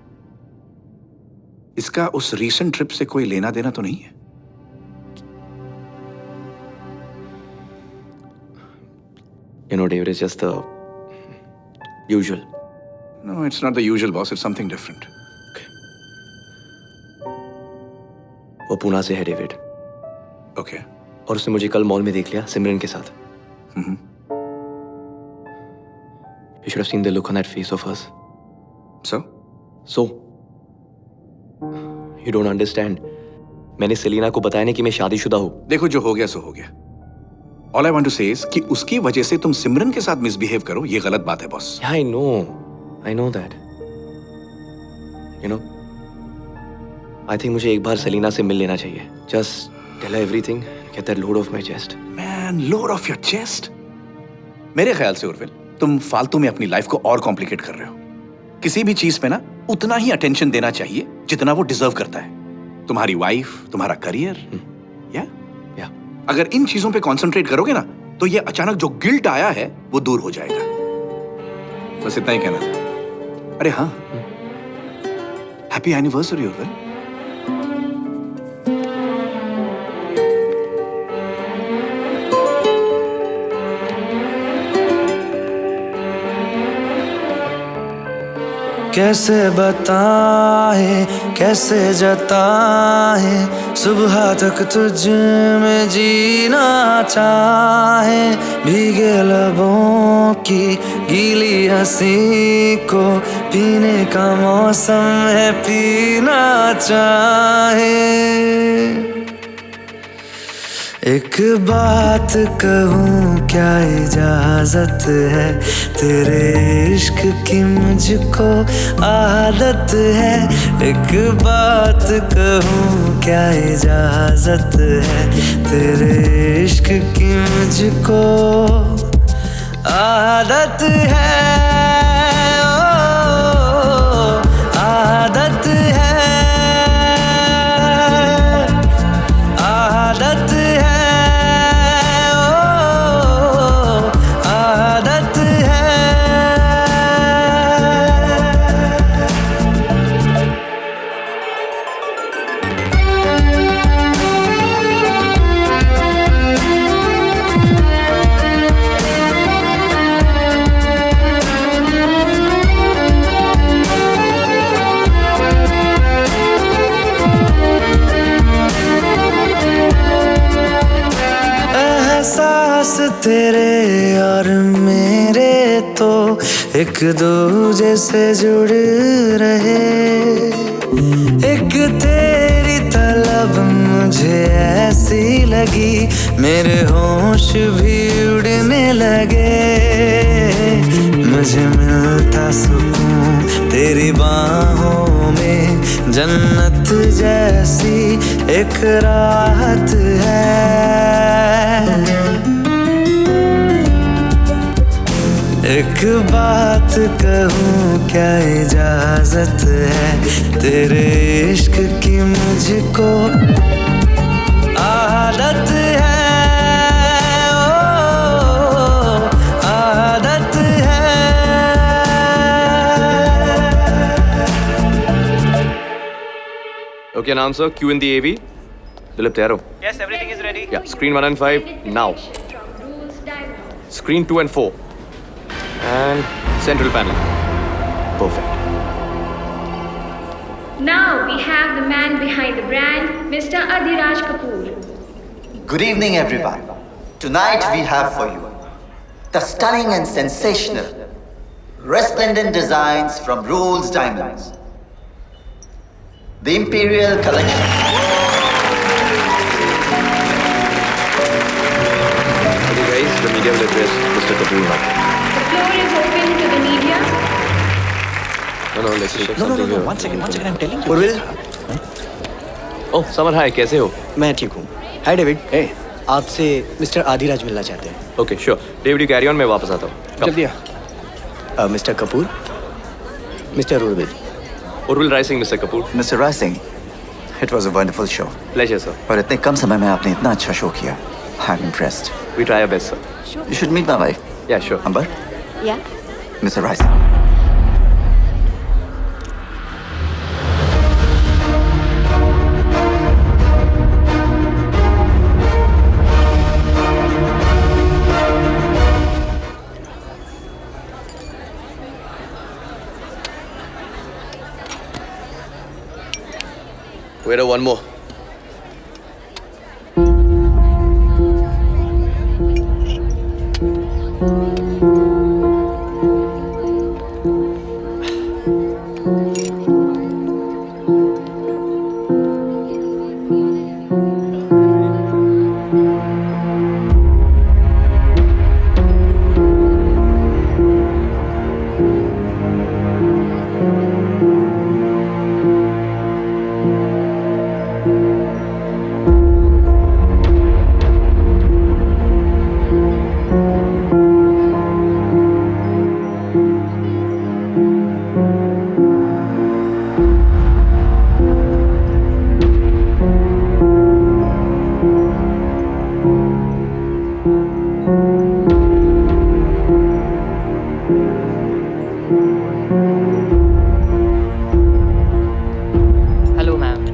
इसका उस रीसेंट ट्रिप से कोई लेना देना तो नहीं है? You know, David, it's just the usual. No, it's not the usual, boss. It's something different. वो पूना से है, डेविड। Okay. और उसने मुझे कल मॉल में देख लिया सिमरन के साथ। You should have seen the look on that face of hers. So? You don't understand. मैंने सेलिना को बताया नहीं कि मैं शादीशुदा हूँ। देखो, जो हो गया सो हो गया। All I want to say is कि उसकी वजह से तुम सिमरन के साथ मिसबिहेव करो, ये गलत बात है, boss. Yeah, I know that. You know, I think मुझे एक बार सेलिना से मिल लेना चाहिए। Just tell her everything, get that load off my chest. Man, load off your chest. मेरे ख्याल से उर्विल, तुम फालतू में अपनी लाइफ को और कॉम्प्लिकेट कर रहे हो। किसी भी चीज पे ना उतना ही अटेंशन देना चाहिए जितना वो डिजर्व करता है। तुम्हारी वाइफ, तुम्हारा करियर, या अगर इन चीजों पे कंसंट्रेट करोगे ना, तो ये अचानक जो गिल्ट आया है वो दूर हो जाएगा। बस इतना ही कहना था। अरे हाँ, हैप्पी एनिवर्सरी उर्विल। कैसे बताए, कैसे जताए, सुबह तक तुझ में जीना चाहे। भीगे लबों की गीली हंसी को पीने का मौसम है, पीना चाहे। एक बात कहूँ, क्या इजाजत है? तेरे इश्क की मुझको आदत है। एक बात कहूँ, क्या इजाजत है? तेरे इश्क की मुझको आदत है। ओ, आदत है, आदत है। आदत है। तेरे और मेरे तो एक दूजे से जुड़ रहे, एक तेरी तलब मुझे ऐसी लगी, मेरे होश भी उड़ने लगे। मुझे मिलता सुकून तेरी बाहों में, जन्नत जैसी एक राहत है। एक बात कहूँ क्या इजाजत है, तेरे इश्क की मुझको आदत है, ओ आदत है। Okay, announcer, cue in the AV. Dilip, tayar ho? Yes, everything is ready. Yeah, screen 1 and 5, now. Screen 2 and 4. And central panel. Perfect. Now we have the man behind the brand, Mr. Adhiraj Kapoor. Good evening, everyone. Tonight we have for you the stunning and sensational, resplendent designs from Rolls Diamonds. The Imperial Collection. Okay, guys, the media will address Mr. Kapoor now. The floor is open to the media. No, let's check No, something here. one second, I'm telling you. Urvil, Oh, Samar, hi, कैसे हो? मैं ठीक हूँ. Hi David. आपसे mister Adiraj मिलना चाहते हैं. Okay, sure. David, you carry on, मैं वापस आता हूँ. Come. जल्दी आ. Mister Kapoor, mister Urvil. Urvil Rising, Mr. Kapoor. Mr. Rising, it was a wonderful show. Pleasure, sir. और इतने कम समय में आपने इतना अच्छा शो किया. I'm impressed. We try our best, sir. You should meet my wife. Yeah, sure. Amber, Yeah. Mr. Rising. Wait, one more. Hello ma'am.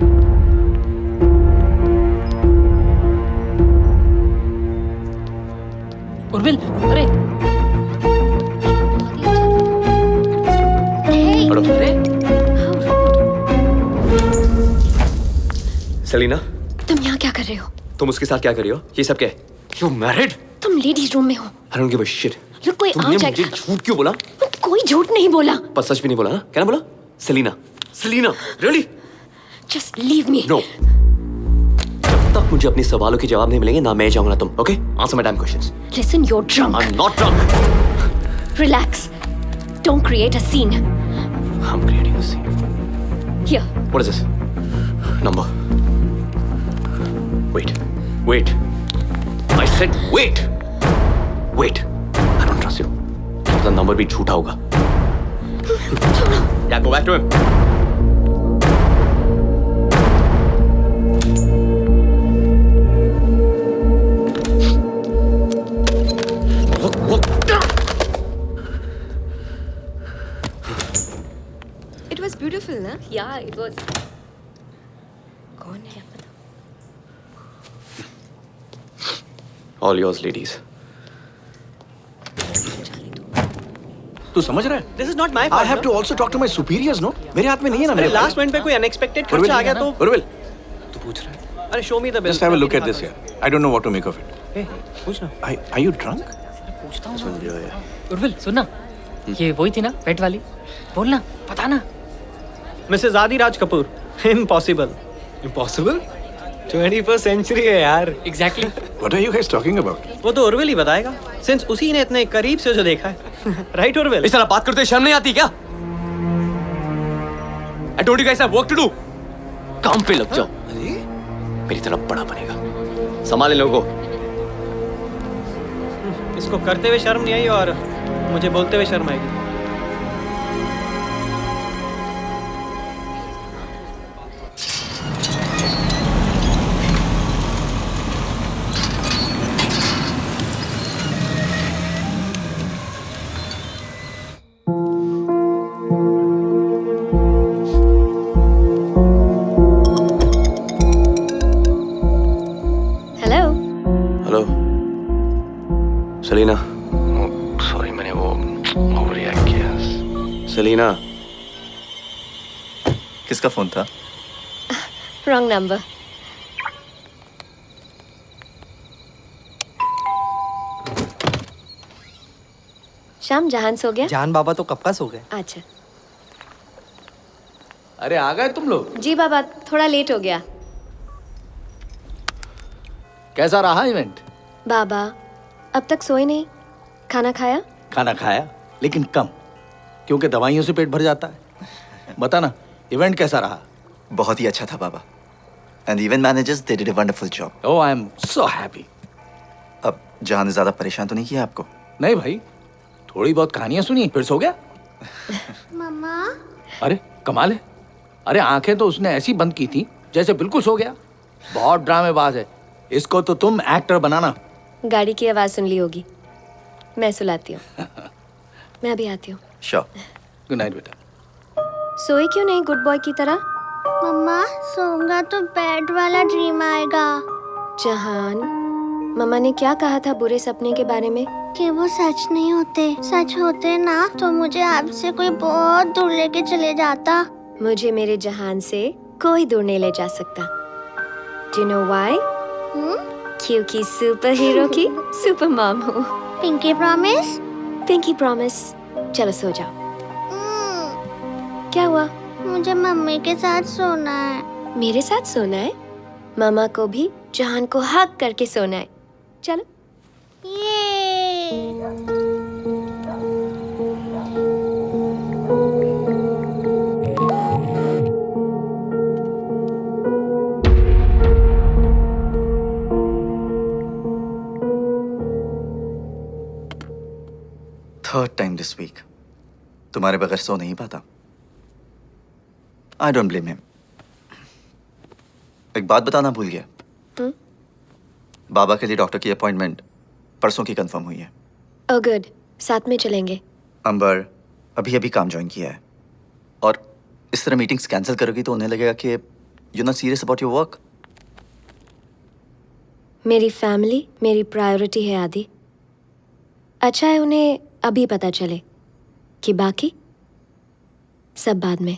Urvil, अरे हटो. अरे सेलिना, तुम यहाँ क्या कर रहे हो? तुम उसके साथ क्या कर रही हो? ये सब क्या है? You married? तुम लेडीज रूम में हो. I don't give a shit. लोग कोई आ तुमने जाएगा. मुझे झूठ क्यों बोला? कोई झूठ नहीं बोला. पर सच भी नहीं बोला ना? क्या ना बोला? Selina, Selina, really? Just leave me. No. जब तक मुझे अपने सवालों के जवाब नहीं मिलेंगे ना मैं जाऊंगा ना तुम. Okay? Answer my damn questions. Listen, you're drunk. I'm not drunk. Relax. Don't create a scene. I'm creating a scene. Here. What is this? Number. Wait. I said wait. Wait. I don't trust you. The number भी झूठा होगा. Yeah, go back to him. Look. It was beautiful, ना? Yeah, it was. कौन है? All yours, ladies. तू समझ रहा है? This is not my I fault. have to also talk to my superiors, no? मेरे हाथ में नहीं है ना. अरे मेरे लास्ट मिनट पे कोई अनएक्सपेक्टेड खर्चा आ गया तो. उर्विल, अरे show me the bill. just have a look at this here. I don't know what to make of it. पूछना। Are you drunk? पूछता हूँ उर्विल, सुनना, ये वही थी ना पेट वाली, बोलना, पता ना। Mrs Adiraj Kapoor. Impossible. Impossible? 21st century है यार। Exactly. What are you guys talking about? वो तो उर्विल ही बताएगा, सिंस उसी ने इतने करीब से जो देखा है। राइट उर्विल? इस तरह बात करते शर्म नहीं आती क्या? I told you guys I have work to do. काम पे लग जाओ। मेरी तरफ बड़ा बनेगा। संभाले लोगों को। इसको करते हुए शर्म नहीं आई और मुझे बोलते हुए शर्म आएगी। हेलो। Hello Selina. सॉरी, मैंने वो ओवररिएक्ट किया। सेलिना। किसका फोन था? Wrong number. शाम जहान सो गया? जान बाबा तो कब का सो गए। अच्छा। अरे आ गए तुम लोग? जी बाबा, थोड़ा लेट हो गया। कैसा रहा इवेंट? बाबा अब तक सोए नहीं। खाना खाया? खाना खाया, लेकिन कम, क्योंकि दवाइयों से पेट भर जाता है। बता ना, इवेंट कैसा रहा? बहुत ही अच्छा था बाबा। And event managers they did a wonderful job. Oh, I am so happy. अब जहां ने ज्यादा परेशान तो नहीं किया आपको? नहीं भाई, थोड़ी बहुत कहानियां सुनी फिर सो गया। मम्मा। अरे कमाल है। अरे आंखें तो उसने ऐसी बंद की थी जैसे बिल्कुल सो गया। बहुत ड्रामेबाज है। इसको तो तुम एक्टर बनाना। गाड़ी की आवाज सुन ली होगी, मैं सुलाती हूँ। मैं अभी आती हूँ। श्योर। गुड नाइट बेटा। सोए क्यों नहीं गुड बॉय की तरह? मम्मा, सोऊंगा तो बैड वाला ड्रीम आएगा। जहान, मम्मा ने क्या कहा था बुरे सपने के बारे में? कि वो सच नहीं होते। सच होते ना तो मुझे आपसे कोई बहुत दूर लेके चले जाता। मुझे मेरे जहान से कोई दूर नहीं ले जा सकता। Do you know why? क्योंकि सुपर हीरो की सुपर मॉम हूँ। Pinky promise? Pinky promise. चलो सो जाओ। क्या हुआ? मुझे मम्मी के साथ सोना है। मेरे साथ सोना है? मामा को भी जहान को हग करके सोना है। चलो। थर्ड टाइम दिस वीक तुम्हारे बगैर सो नहीं पाता। I don't blame him. एक बात बताना भूल गया। बाबा के लिए डॉक्टर की अपॉइंटमेंट परसों की कंफर्म हुई है। ओह गुड, साथ में चलेंगे। अंबर अभी अभी काम ज्वाइन किया है और इस तरह मीटिंग्स कैंसिल करोगी तो उन्हें लगेगा कि you not serious about your work. मेरी फैमिली मेरी प्रायोरिटी है आदि। अच्छा है उन्हें अभी पता चले कि बाकी सब बाद में।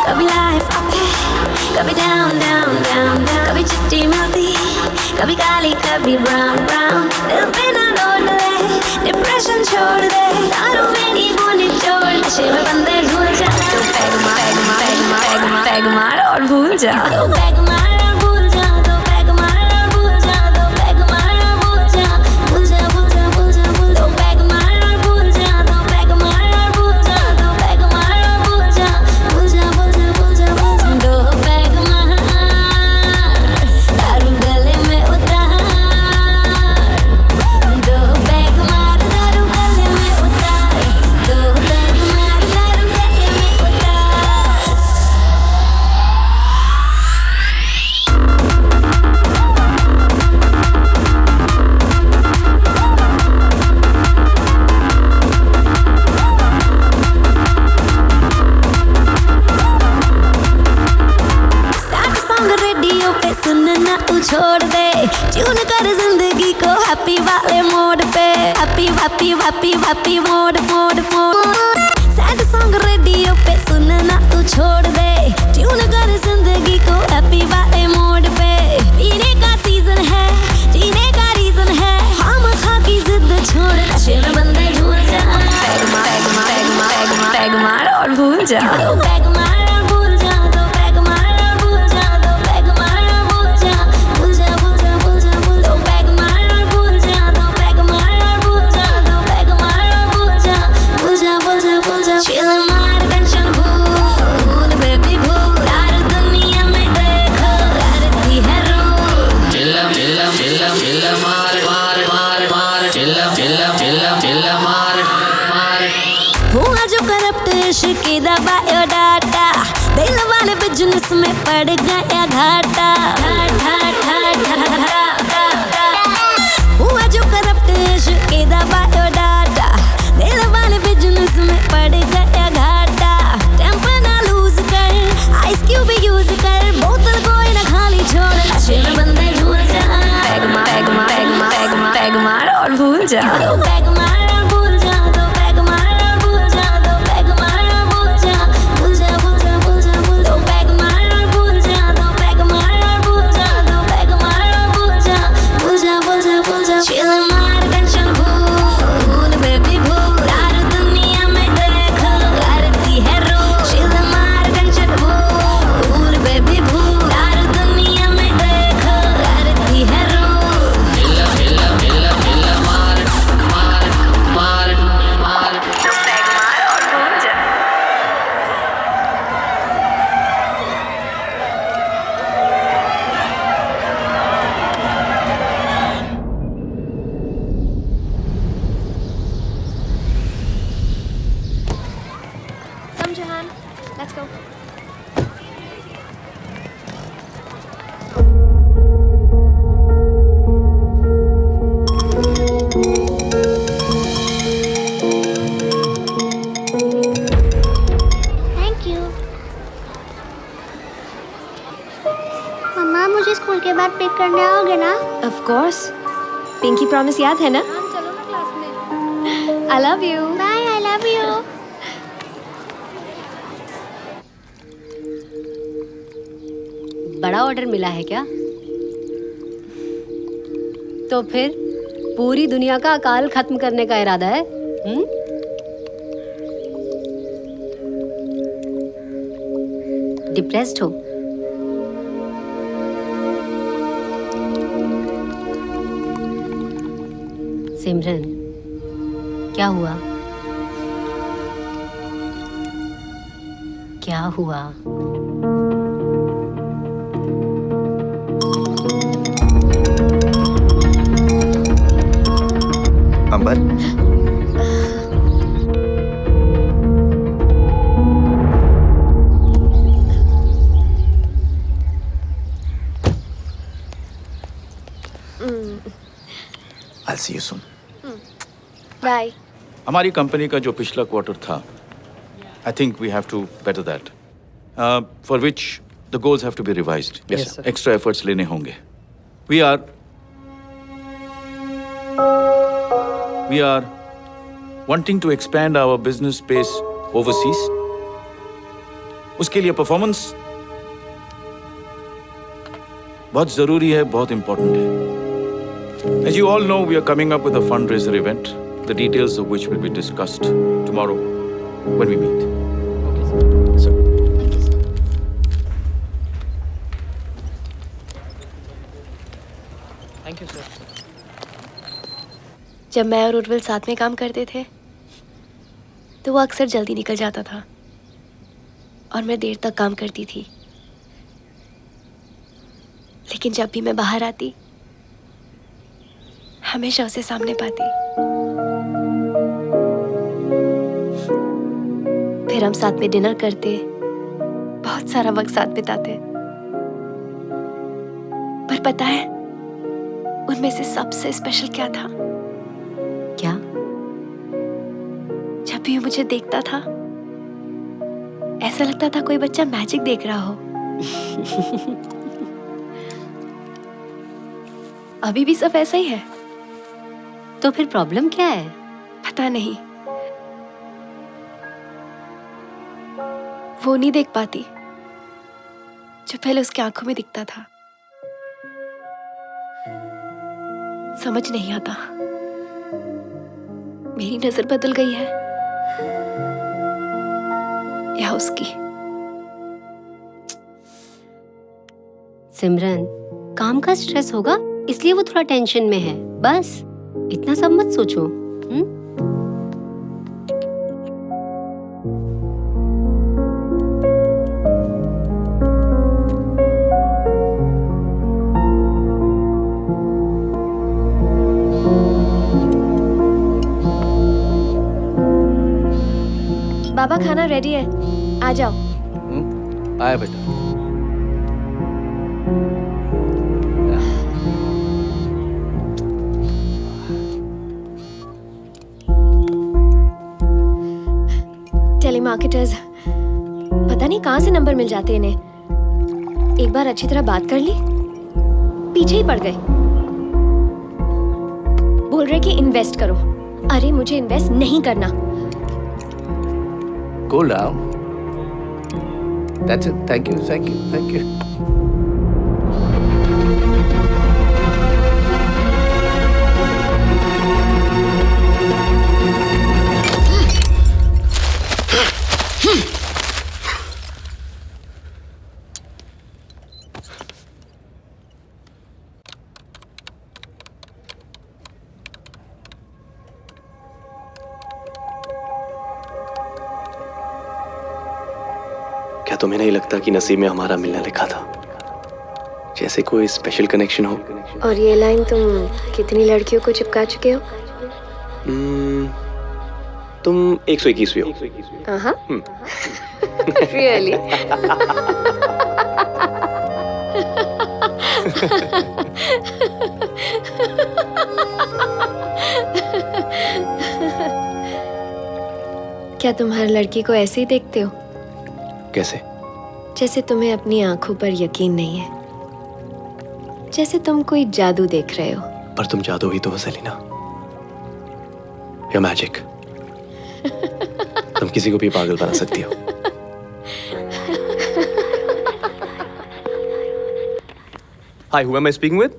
कभी लाइफ अप है, कभी डाउन डाउन डाउन डाउन, कभी चिट्टी मिलती, कभी काली कभी ब्राउन ब्राउन। दिल पे ना लौट ले, डिप्रेशन छोड़ दे, दारू में नहीं बोने छोड़, नशे में बंदे भूल जा। तो पैग मार पैग मार पैग मार पैग मार और भूल जा। तो पैग मार और भूल जा। तो पैग मार और भूल जा। तो पैग मार और भूल जा। भूल जा भूल जा भूल जा भूल। तो पैग मार और भूल जा। तो पैग मार और भूल जा। तो पैग मार और भूल जा। भूल जा भूल जा भूल जा भूल जा। दो पैग मार, दारू गले में उतार। दो पैग मार, दारू गले में उतार। दो पैग मार, दारू गले में उतार। ना तू छोड़ दे, ट्यून कर जिंदगी को हैप्पी वाले मोड पे, happy happy happy happy mode mode mode. Sad song radio पे सुनना तू छोड़ दे, ट्यून कर जिंदगी को हैप्पी वाले मोड पे। पीने का सीजन है, जीने का रीजन है, हम खा की जिद छोड़, नशे में बंदे झूल जा। पैग मार पैग मार पैग मार पैग मार और भूल जा, पैग मार और भूल जा, तो पैग मार और भूल जा, तो पैग मार और भूल जा, भूल जा भूल जा भूल जा भूल, तो पैग मार और भूल जा, तो पैग मार और भूल जा, तो पैग मार और भूल जा, भूल जा भूल जा भूल जा। चिल मार टेंशन भूल बेबी भूल, यार दुनिया में देखो करती है rule. Chill chill chill chill मार मार मार मार, चिल चिल चिल चिल मार मार। हुआ जो करप्ट इश्क दा बायोडाटा, दिल वाले बिजनेस में पड़ गया घाटा। हुआ जो करप्ट इश्क दा बायोडाटा, दिल वाले बिजनेस में पड़ गया घाटा। टेम्पर ना लूज कर, आइस क्यूब यूज कर, बोतल कोई ना खाली छोड़, नशे में बंदे झूल जा। पैग मार पैग मार पैग मार पैग मार पैग मार और भूल जा, तो पैग मार और भूल जा, तो पैग मार और भूल जा, तो पैग मार और भूल जा, भूल जा भूल जा भूल जा भूल, तो पैग मार और भूल जा, तो पैग मार और भूल जा, तो पैग मार और भूल जा, भूल जा भूल जा भूल जा। चिल मार टेंशन भूल बेबी भूल, यार दुनिया में देखो करती है रूल। चिल मार टेंशन भूल बेबी भूल, यार दुनिया में देखो करती है rule. Chill chill chill chill मार मार मार मार, तो पैग मार और भूल जा। Come, Jahan. Let's go. Thank you. मम्मा मुझे स्कूल के बाद पिक करने आओगे ना? Of course. पिंकी प्रॉमिस याद है ना? चलो ना क्लास में। I love you. Bye, I love you. बड़ा ऑर्डर मिला है क्या? तो फिर पूरी दुनिया का अकाल खत्म करने का इरादा है? डिप्रेस्ड हो? सिमरन, क्या हुआ? क्या हुआ? अंबर, I'll see you soon. Bye. हमारी कंपनी का जो पिछला क्वार्टर था, I think we have to better that, for which the goals have to be revised. Yes, sir. Extra efforts लेने होंगे. We are wanting to expand our business space overseas. उसके लिए performance बहुत जरूरी है, बहुत इंपॉर्टेंट है. As you all know, we are coming up with a fundraiser event, the details of which will be discussed tomorrow when we meet. Okay, sir. Thank you, sir. जब मैं और उर्विल साथ में काम करते थे तो वो अक्सर जल्दी निकल जाता था और मैं देर तक काम करती थी, लेकिन जब भी मैं बाहर आती हमेशा उसे सामने पाती. फिर हम साथ में डिनर करते, बहुत सारा वक्त साथ बिताते. पर पता है उनमें से सबसे स्पेशल क्या था? क्या? जब भी वो मुझे देखता था ऐसा लगता था कोई बच्चा मैजिक देख रहा हो. अभी भी सब ऐसा ही है। तो फिर प्रॉब्लम क्या है? पता नहीं, वो नहीं देख पाती जो पहले उसकी आंखों में दिखता था। समझ नहीं आता, मेरी नजर बदल गई है या उसकी। सिमरन, काम का स्ट्रेस होगा इसलिए वो थोड़ा टेंशन में है, बस इतना सब मत सोचो। बाबा खाना रेडी है, आ जाओ। आया बेटा। टेलीमार्केटर्स, पता नहीं कहां से नंबर मिल जाते इन्हें। एक बार अच्छी तरह बात कर ली, पीछे ही पड़ गए। बोल रहे कि इन्वेस्ट करो। अरे मुझे इन्वेस्ट नहीं करना। Cool down. That's it. Thank you. Thank you. Thank you. क्या तुम्हें नहीं लगता कि नसीब में हमारा मिलना लिखा था? जैसे कोई स्पेशल कनेक्शन हो। और ये लाइन तुम कितनी लड़कियों को चिपका चुके हो? तुम 121वीं हो। Really? क्या तुम हर लड़की को ऐसे ही देखते हो? कैसे? जैसे तुम्हें अपनी आंखों पर यकीन नहीं है, जैसे तुम कोई जादू देख रहे हो। पर तुम जादू ही तो हो सेलिना, या मैजिक। तुम किसी को भी पागल बना सकती हो। हाय, who am I speaking with?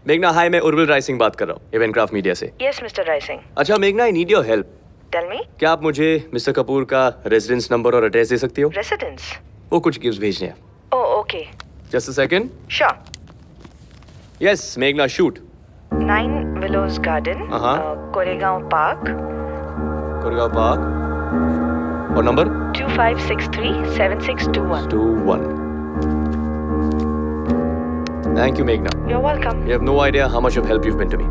मेघना, हाय, मैं उर्विल राय सिंह बात कर रहा हूँ, इवेंटक्राफ्ट मीडिया से। Yes mister Rai Singh. अच्छा मेघना, I need your help. Tell me. क्या आप मुझे मिस्टर कपूर का रेजिडेंस नंबर और एड्रेस दे सकती हो? रेसिडेंस? वो कुछ गिफ्ट भेजने हैं। Oh okay. Just a second. Sure. Yes मेघना, shoot. 9 Willows Garden, Koregaon park. Koregaon park. और number 25637621। Thank you, Meghna. You're welcome. You have no idea how much of help you've been to me.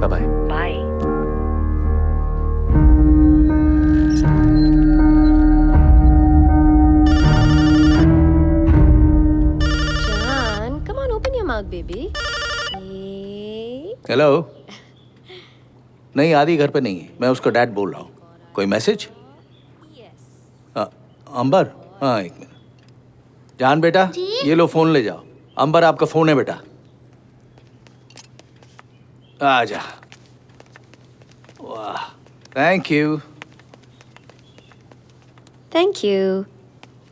Bye-bye. Bye. John, come on, open your mouth, baby. Hello. नहीं, आदि घर पे नहीं है, मैं उसका dad बोल रहा हूँ। कोई मैसेज? अंबर, हाँ एक मिनट। जान बेटा, ये लो फोन ले जाओ। अंबर आपका फोन है बेटा। आजा। वाह, thank you. Thank you.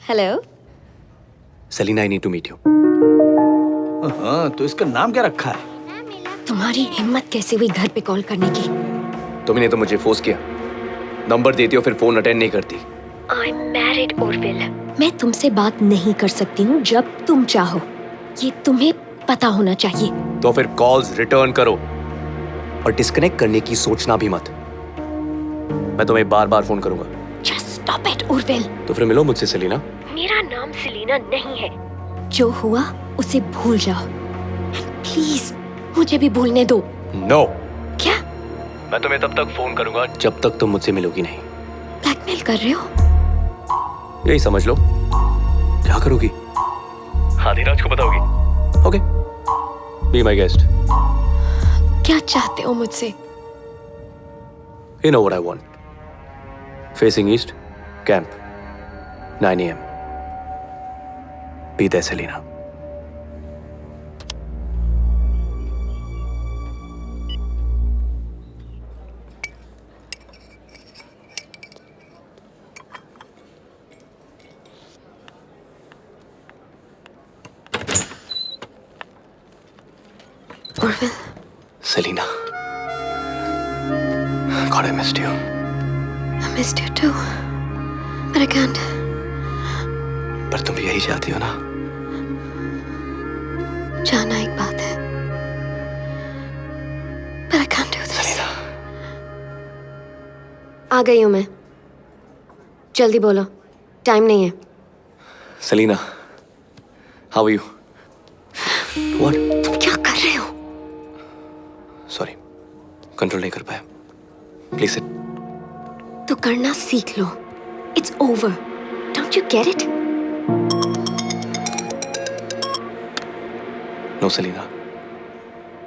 Hello. Selina, I need to meet you. हाँ, तो इसका नाम क्या रखा है? तुम्हारी हिम्मत कैसे हुई घर पे कॉल करने की? तुमने तो मुझे फोर्स किया। नंबर देती हो फिर फोन अटेंड नहीं करती। I'm married, Orville. मैं तुमसे बात नहीं कर सकती हूँ जब तुम चाहो। ये तुम्हें पता होना चाहिए। तो फिर कॉल्स रिटर्न करो और डिस्कनेक्ट करने की सोचना भी मत। मैं तुम्हें बार-बार फोन करूंगा। Just stop it, Orville. तो फिर मिलो मुझसे सेलिना। मेरा नाम सेलिना नहीं है। जो हुआ उसे भूल जाओ। प्लीज मुझे भी भूलने दो। नो। क्या? मैं तुम्हें तब तक फोन करूंगा जब तक तुम मुझसे मिलोगी नहीं। ब्लैकमेल कर रहे हो? यही समझ लो। क्या करोगी? आदिराज को बताओगी? Okay, be my guest. क्या चाहते हो मुझसे? You know what I want. Facing east, camp, 9 AM. Be there, Selina. Urvil. Selena. God, I missed you. I missed you too. But I can't. पर तुम भी यही चाहती हो ना? जाना एक बात है. But I can't do this. Selena. आ गई हूँ मैं. जल्दी बोलो. टाइम नहीं है. Selena. How are you? What? तुम क्या कर रहे हो? Sorry. कंट्रोल नहीं कर पाया. Please sit. तो करना सीख लो. It's over. Don't you get it? No, Selena.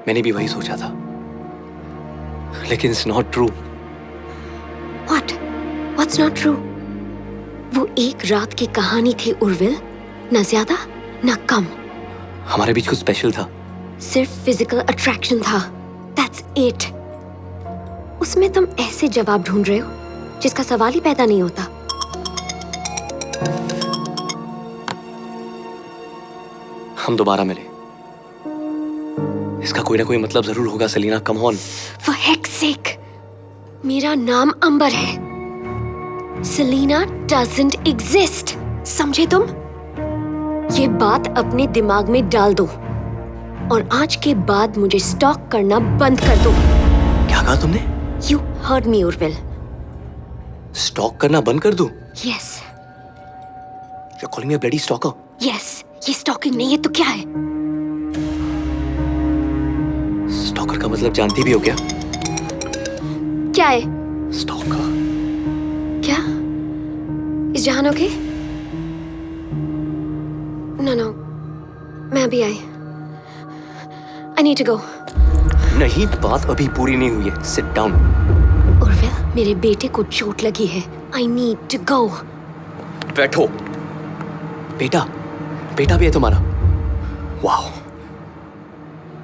मैंने भी वही सोचा था. लेकिन it's not true. What? What's not true? वो एक रात की कहानी थी उर्विल. न ज्यादा न कम. हमारे बीच कुछ स्पेशल था. सिर्फ फिजिकल अट्रैक्शन था. That's it. उसमें तुम ऐसे जवाब ढूंढ रहे हो जिसका सवाल ही पैदा नहीं होता. हम दोबारा मिले. इसका कोई ना कोई मतलब जरूर होगा Selina. Come on. For heck's sake. मेरा नाम अंबर है. Selina doesn't exist. समझे तुम? ये बात अपने दिमाग में डाल दो और आज के बाद मुझे स्टॉक करना बंद कर दो. क्या कहा तुमने? You heard me, Urvil. Stock करना बंद कर दूं? Yes. You're calling me a bloody stalker? Yes. ये स्टॉकिंग नहीं है तो क्या है? स्टॉकर का मतलब जानती भी हो क्या? क्या है? स्टॉकर. क्या? इस जहान ओके? No. मैं अभी आई. I need to go. नहीं, बात अभी पूरी नहीं हुई है. Sit down. उर्विल, मेरे बेटे को चोट लगी है. I need to go. बैठो. बेटा भी है तुम्हारा. Wow.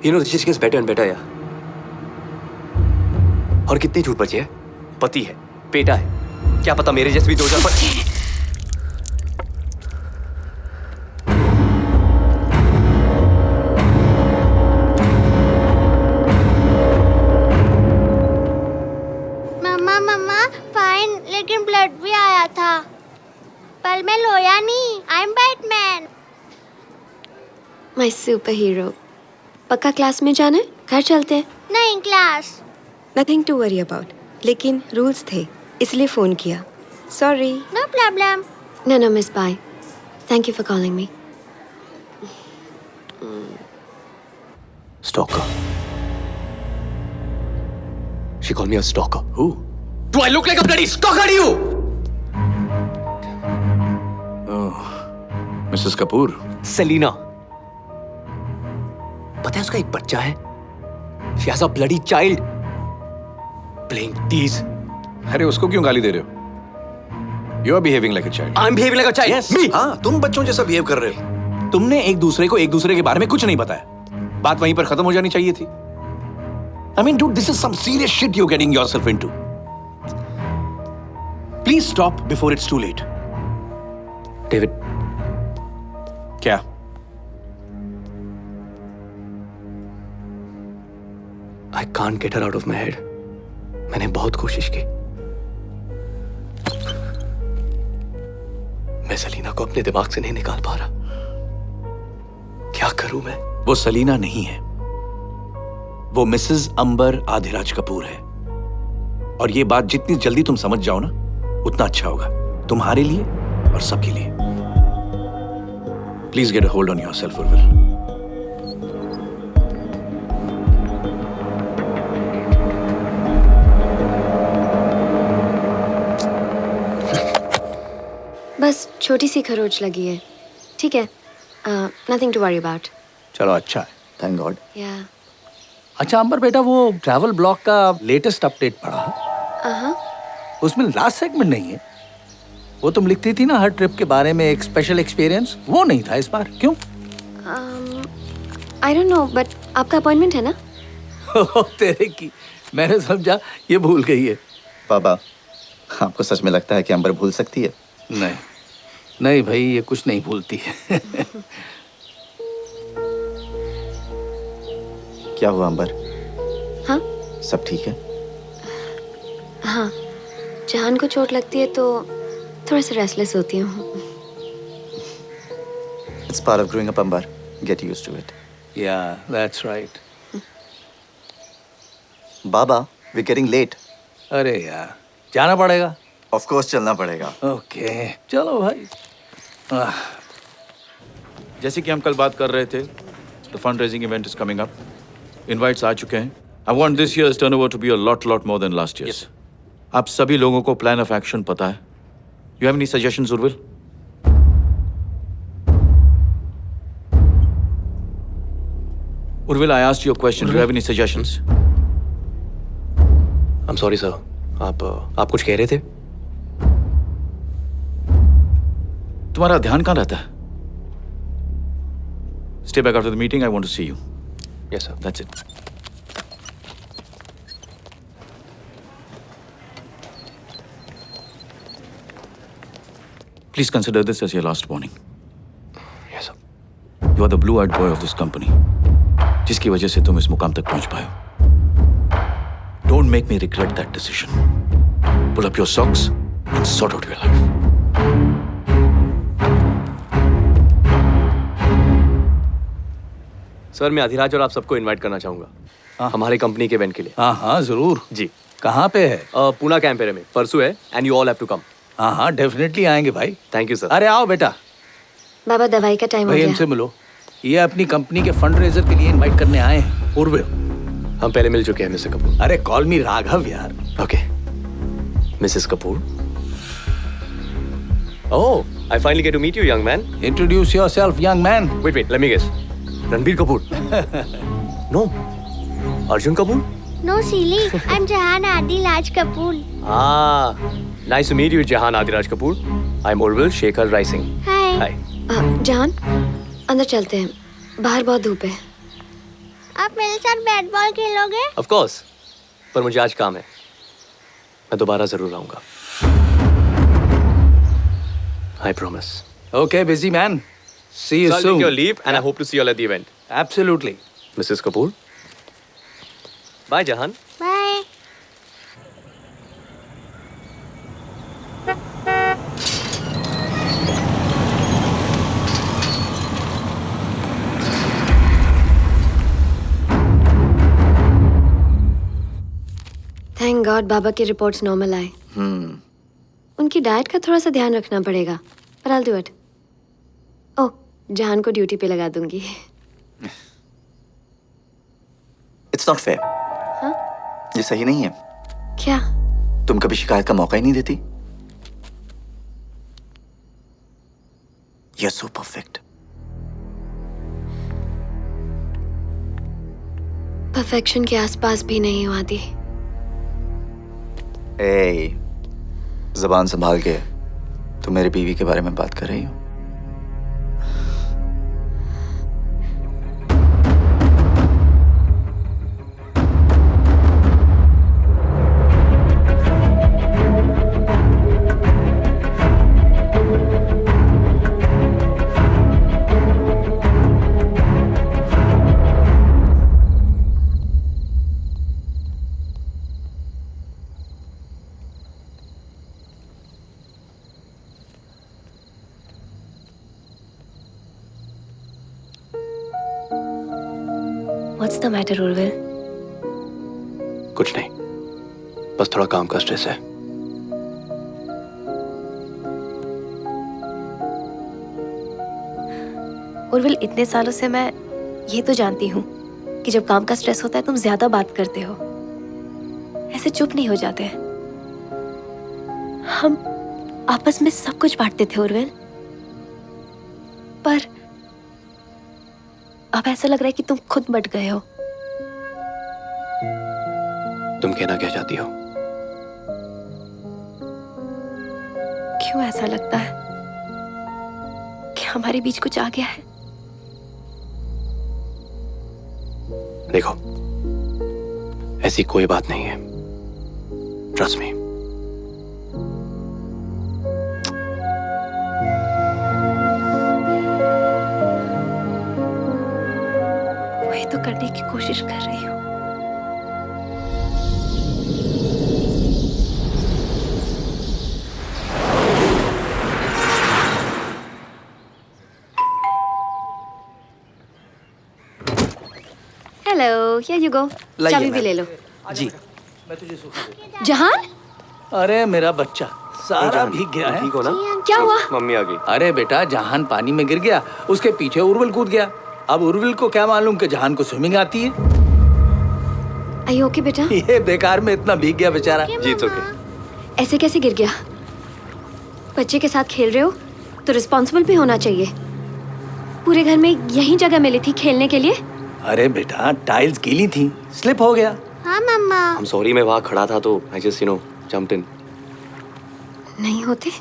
You know this just gets better and better, यार. और कितने झूठ बचे हैं? पति है, बेटा है. क्या पता मेरे जैसे भी 2000 पर. मम्मा फाइन, लेकिन ब्लड भी आया था. पर मैं लोया नहीं. I am Batman. My superhero. पक्का क्लास में जाना है? घर चलते हैं. नहीं, class. Nothing to worry about. लेकिन रूल्स थे, इसलिए फोन किया. Sorry. No problem. No, Miss Bai. Thank you for calling me. Stalker. She called me a stalker. Who? Do I look like a bloody stalker to you? Oh, Mrs. Kapoor. Selena. पता है उसका एक बच्चा है? She has a bloody child. Playing tease. अरे उसको क्यों गाली दे रहे हो? You are behaving like a child. I'm behaving like a child. Yes. Me. हाँ, तुम बच्चों जैसा बिहेव कर रहे हो. तुमने एक दूसरे को एक दूसरे के बारे में कुछ नहीं बताया. बात वहीं पर खत्म हो जानी चाहिए थी. I mean, dude, this is some serious shit you're getting yourself into. Please stop before it's too late. David. क्या? I can't get her out of my head. मैंने बहुत कोशिश की. मैं सलीना को अपने दिमाग से नहीं निकाल पा रहा. क्या करूं मैं? वो सलीना नहीं है. वो मिसेस अंबर आधिराज कपूर है. और ये बात जितनी जल्दी तुम समझ जाओ ना, उतना अच्छा होगा. तुम्हारे लिए और सबके लिए. Please get a hold on yourself, Urvil. बस छोटी सी खरोच लगी है. ठीक है. Nothing to worry about. चलो अच्छा है. Thank God. Yeah. अच्छा अंबर बेटा, वो ट्रैवल ब्लॉग का लेटेस्ट अपडेट पढ़ा? उसमें लास्ट सेगमेंट नहीं है. वो तुम लिखती थी ना हर ट्रिप के बारे में एक स्पेशल एक्सपीरियंस, वो नहीं था इस बार. क्यों? I don't know, but आपका अपॉइंटमेंट है ना? तेरे की, मैंने समझा ये भूल गई है. पापा, आपको सच में लगता है कि अंबर भूल सकती है? नहीं भाई, ये कुछ नहीं भूलती है. क्या हुआ अंबर? हाँ सब ठीक है? हाँ, जहान को चोट लगती है तो थोड़ा सा रेस्टलेस होती हूँ। It's part of growing up, Ambar. Get used to it. Yeah, that's right. Baba, we're getting late. अरे यार, जाना पड़ेगा। Of course, चलना पड़ेगा। Okay, चलो भाई। जैसे कि हम कल बात कर रहे थे, the fundraising event is coming up. Invites आ चुके हैं. I want this year's turnover to be a lot more than last year's. आप सभी लोगों को plan of action पता है? You have any suggestions, Urvil? Urvil, I asked you a question. Do you have any suggestions? I'm sorry, sir. आप कुछ कह रहे थे? तुम्हारा ध्यान कहाँ रहता है? Stay back after the meeting. I want to see you. Yes, sir. That's it. Please consider this as your last warning. Yes, sir. You are the blue-eyed boy of this company, जिसकी वजह से तुम इस मुकाम तक पहुंच पाए हो. Don't make me regret that decision. Pull up your socks and sort out your life. Sir, मैं अधिराज और आप सबको इनवाइट करना चाहूंगा हमारे कंपनी के इवेंट के लिए। हाँ हाँ जरूर। जी। कहाँ पे है? पूना कैंपेरे में परसों है and you all have to come. हाँ हाँ डेफिनेटली आएंगे भाई। Thank you sir. अरे आओ बेटा। बाबा दवाई का टाइम हो भाई गया। इनसे मिलो, ये अपनी कंपनी के फंड रेजर के लिए इनवाइट करने आए हैं। उर्विल, हम पहले मिल चुके हैं मिस्टर कपूर। अरे कॉल मी राघव यार। Okay mrs Kapoor. Oh, I finally get to meet you young man. Introduce yourself young man. Wait let me guess. Ranbir Kapoor? No, Arjun Kapoor? No, silly. I'm Jahan Adilaj Kapoor. Nice to meet you, Jahan Adiraj Kapoor. I'm Urvil Shekhar Rai Singh. Hi. Hi. जहान, अंदर चलते हैं, बाहर बहुत धूप है। आप मेरे साथ बैट बॉल खेलोगे? Of course. पर मुझे आज काम है, मैं दोबारा जरूर आऊंगा। I promise. Okay, busy man. See you So I'll soon. take your leave and I hope to see you all at the event. Absolutely. Mrs. Kapoor. Bye, Jahan. Bye. Thank God बाबा की reports normal आए। उनकी diet का थोड़ा सा ध्यान रखना पड़ेगा, पर I'll do it. ओह, जहान को ड्यूटी पे लगा दूंगी। It's not fair. हाँ? ये सही नहीं है। क्या? तुम कभी शिकायत का मौका ही नहीं देती। You're so perfect. परफेक्शन के आसपास भी नहीं हो आदि। Hey, ज़बान संभाल के। तुम मेरी बीवी के बारे में बात कर रही हो? What's the matter, Urvil? कुछ नहीं, बस थोड़ा काम का स्ट्रेस है। उर्विल, इतने सालों से मैं ये तो जानती हूँ कि जब काम का स्ट्रेस होता है तुम ज्यादा बात करते हो, ऐसे चुप नहीं हो जाते। हम आपस में सब कुछ बांटते थे उर्विल, पर अब ऐसा लग रहा है कि तुम खुद बट गए हो। तुम कहना क्या चाहती हो? क्यों ऐसा लगता है कि हमारे बीच कुछ आ गया है? देखो, ऐसी कोई बात नहीं है। Trust me. वो तो करने की कोशिश कर रही हूँ। Hello, here you go. चाबी भी ले लो। जी। जहान, अरे मेरा बच्चा सारा भीग गया है। ठीक हो ना? क्या हुआ? मम्मी आ गई। अरे बेटा, जहान पानी में गिर गया, उसके पीछे उर्विल कूद गया। अब उर्विल को क्या मालूम कि जहान को स्विमिंग आती है। Are you okay, बेटा? ये बेकार में इतना भीग गया बेचारा। जी तो ओके। ऐसे कैसे गिर गया? बच्चे के साथ खेल रहे हो तो रिस्पॉन्सिबल भी होना चाहिए। पूरे घर में यही जगह मिली थी खेलने के लिए। अरे बेटा, टाइल्स गीली थी, स्लिप हो गया। हाँ मम्मा। I'm sorry, मैं वहाँ खड़ा था तो I just jumped in. नहीं होते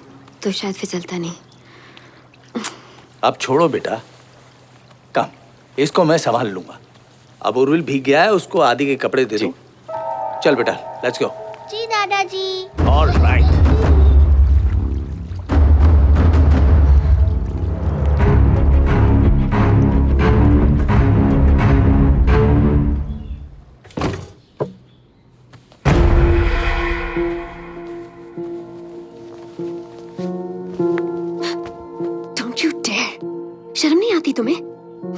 तो शायद फिसलता नहीं। अब छोड़ो बेटा, कम, इसको मैं संभाल लूंगा। अब उर्विल भीग गया है, उसको आदि के कपड़े दे दो। चल बेटा, लेट्स गो। जी दादाजी। All right. Don't you dare! शर्म नहीं आती तुम्हें?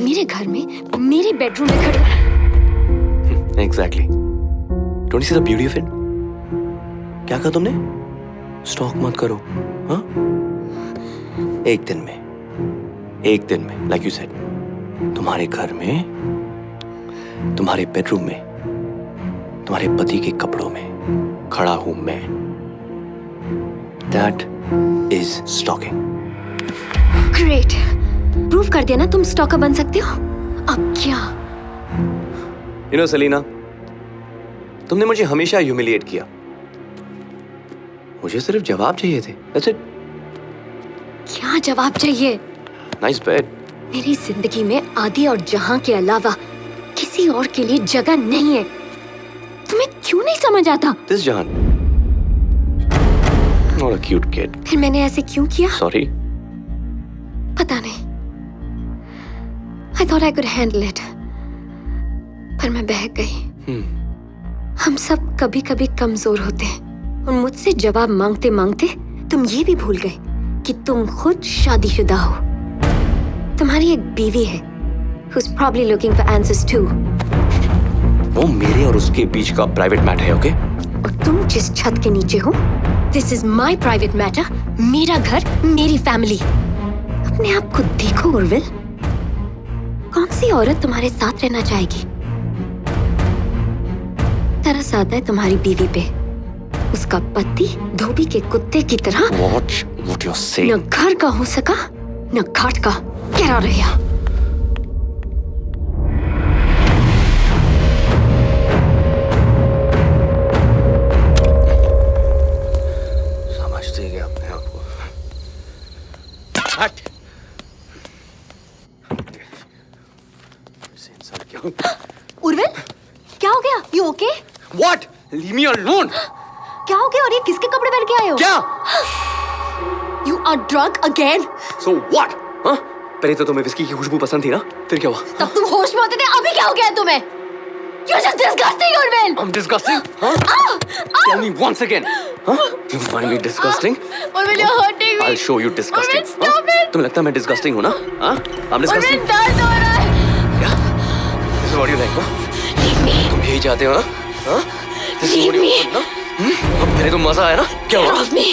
मेरे घर में, मेरे बेडरूम में खड़े। Exactly. Don't you see the beauty of it? क्या कहा तुमने? स्टॉक मत करो, हाँ? एक दिन में, like you said, तुम्हारे घर में, तुम्हारे बेडरूम में, तुम्हारे पति के कपड़ों में खड़ा हूं मैं। That is stalking. Great. Prove कर दिया ना तुम स्टॉकर बन सकते हो। अब क्या? You know, सेलिना, तुमने मुझे हमेशा ह्यूमिलिएट किया। मुझे सिर्फ जवाब चाहिए थे। That's it. क्या जवाब चाहिए? Nice bed. मेरी जिंदगी में आदि और जहां के अलावा किसी और के लिए जगह नहीं है। तुम्हें क्यों नहीं समझ आता? This Jahan. Not a cute kid. फिर मैंने ऐसे क्यों किया? Sorry. पता नहीं। I thought I could handle it. पर मैं बहक गई। हम सब कभी कभी कमजोर होते हैं और मुझसे जवाब मांगते मांगते तुम ये भी भूल गए कि तुम खुद शादीशुदा हो। तुम्हारी एक बीवी है who's probably looking for answers too. वो मेरे और उसके बीच का प्राइवेट मैटर है, ओके? और तुम जिस छत के नीचे हो, this is my private matter, मेरा घर, मेरी फैमिली। अपने आप को देखो उर्विल, कौन सी औरत तुम्हारे साथ रहना चाहेगी? तरस आता है तुम्हारी बीवी पे। उसका पति धोबी के कुत्ते की तरह What you're saying? न घर का हो सका न घाट का। Get out of here. समझते हैं अपने आप को। हट। उर्विल, क्या हो गया? You okay? What? Leave me alone. क्या हो गया? और ये किसके कपड़े पहन के आए हो? क्या? You are drunk again? So what? हाँ? पहले तो तुम्हें विस्की की खुशबू पसंद थी ना? फिर क्या हुआ? तब तुम होश में होते थे, अभी क्या हो गया है तुम्हें? You're just disgusting, Urvil. I'm disgusting? Huh? Tell me once again. Huh? You find me disgusting? Urvil, you're hurting me. I'll show you disgusting. Urvil, stop it. तुम्हें लगता है मैं disgusting हूँ ना? हाँ? I'm disgusting. Urvil, दर्द हो रहा है. This is what you like, huh? Leave me. तुम यही चाहते हो ना? हाँ? This is what you want, ना? अब पहले तो मजा आया ना? क्या हुआ? Get off me.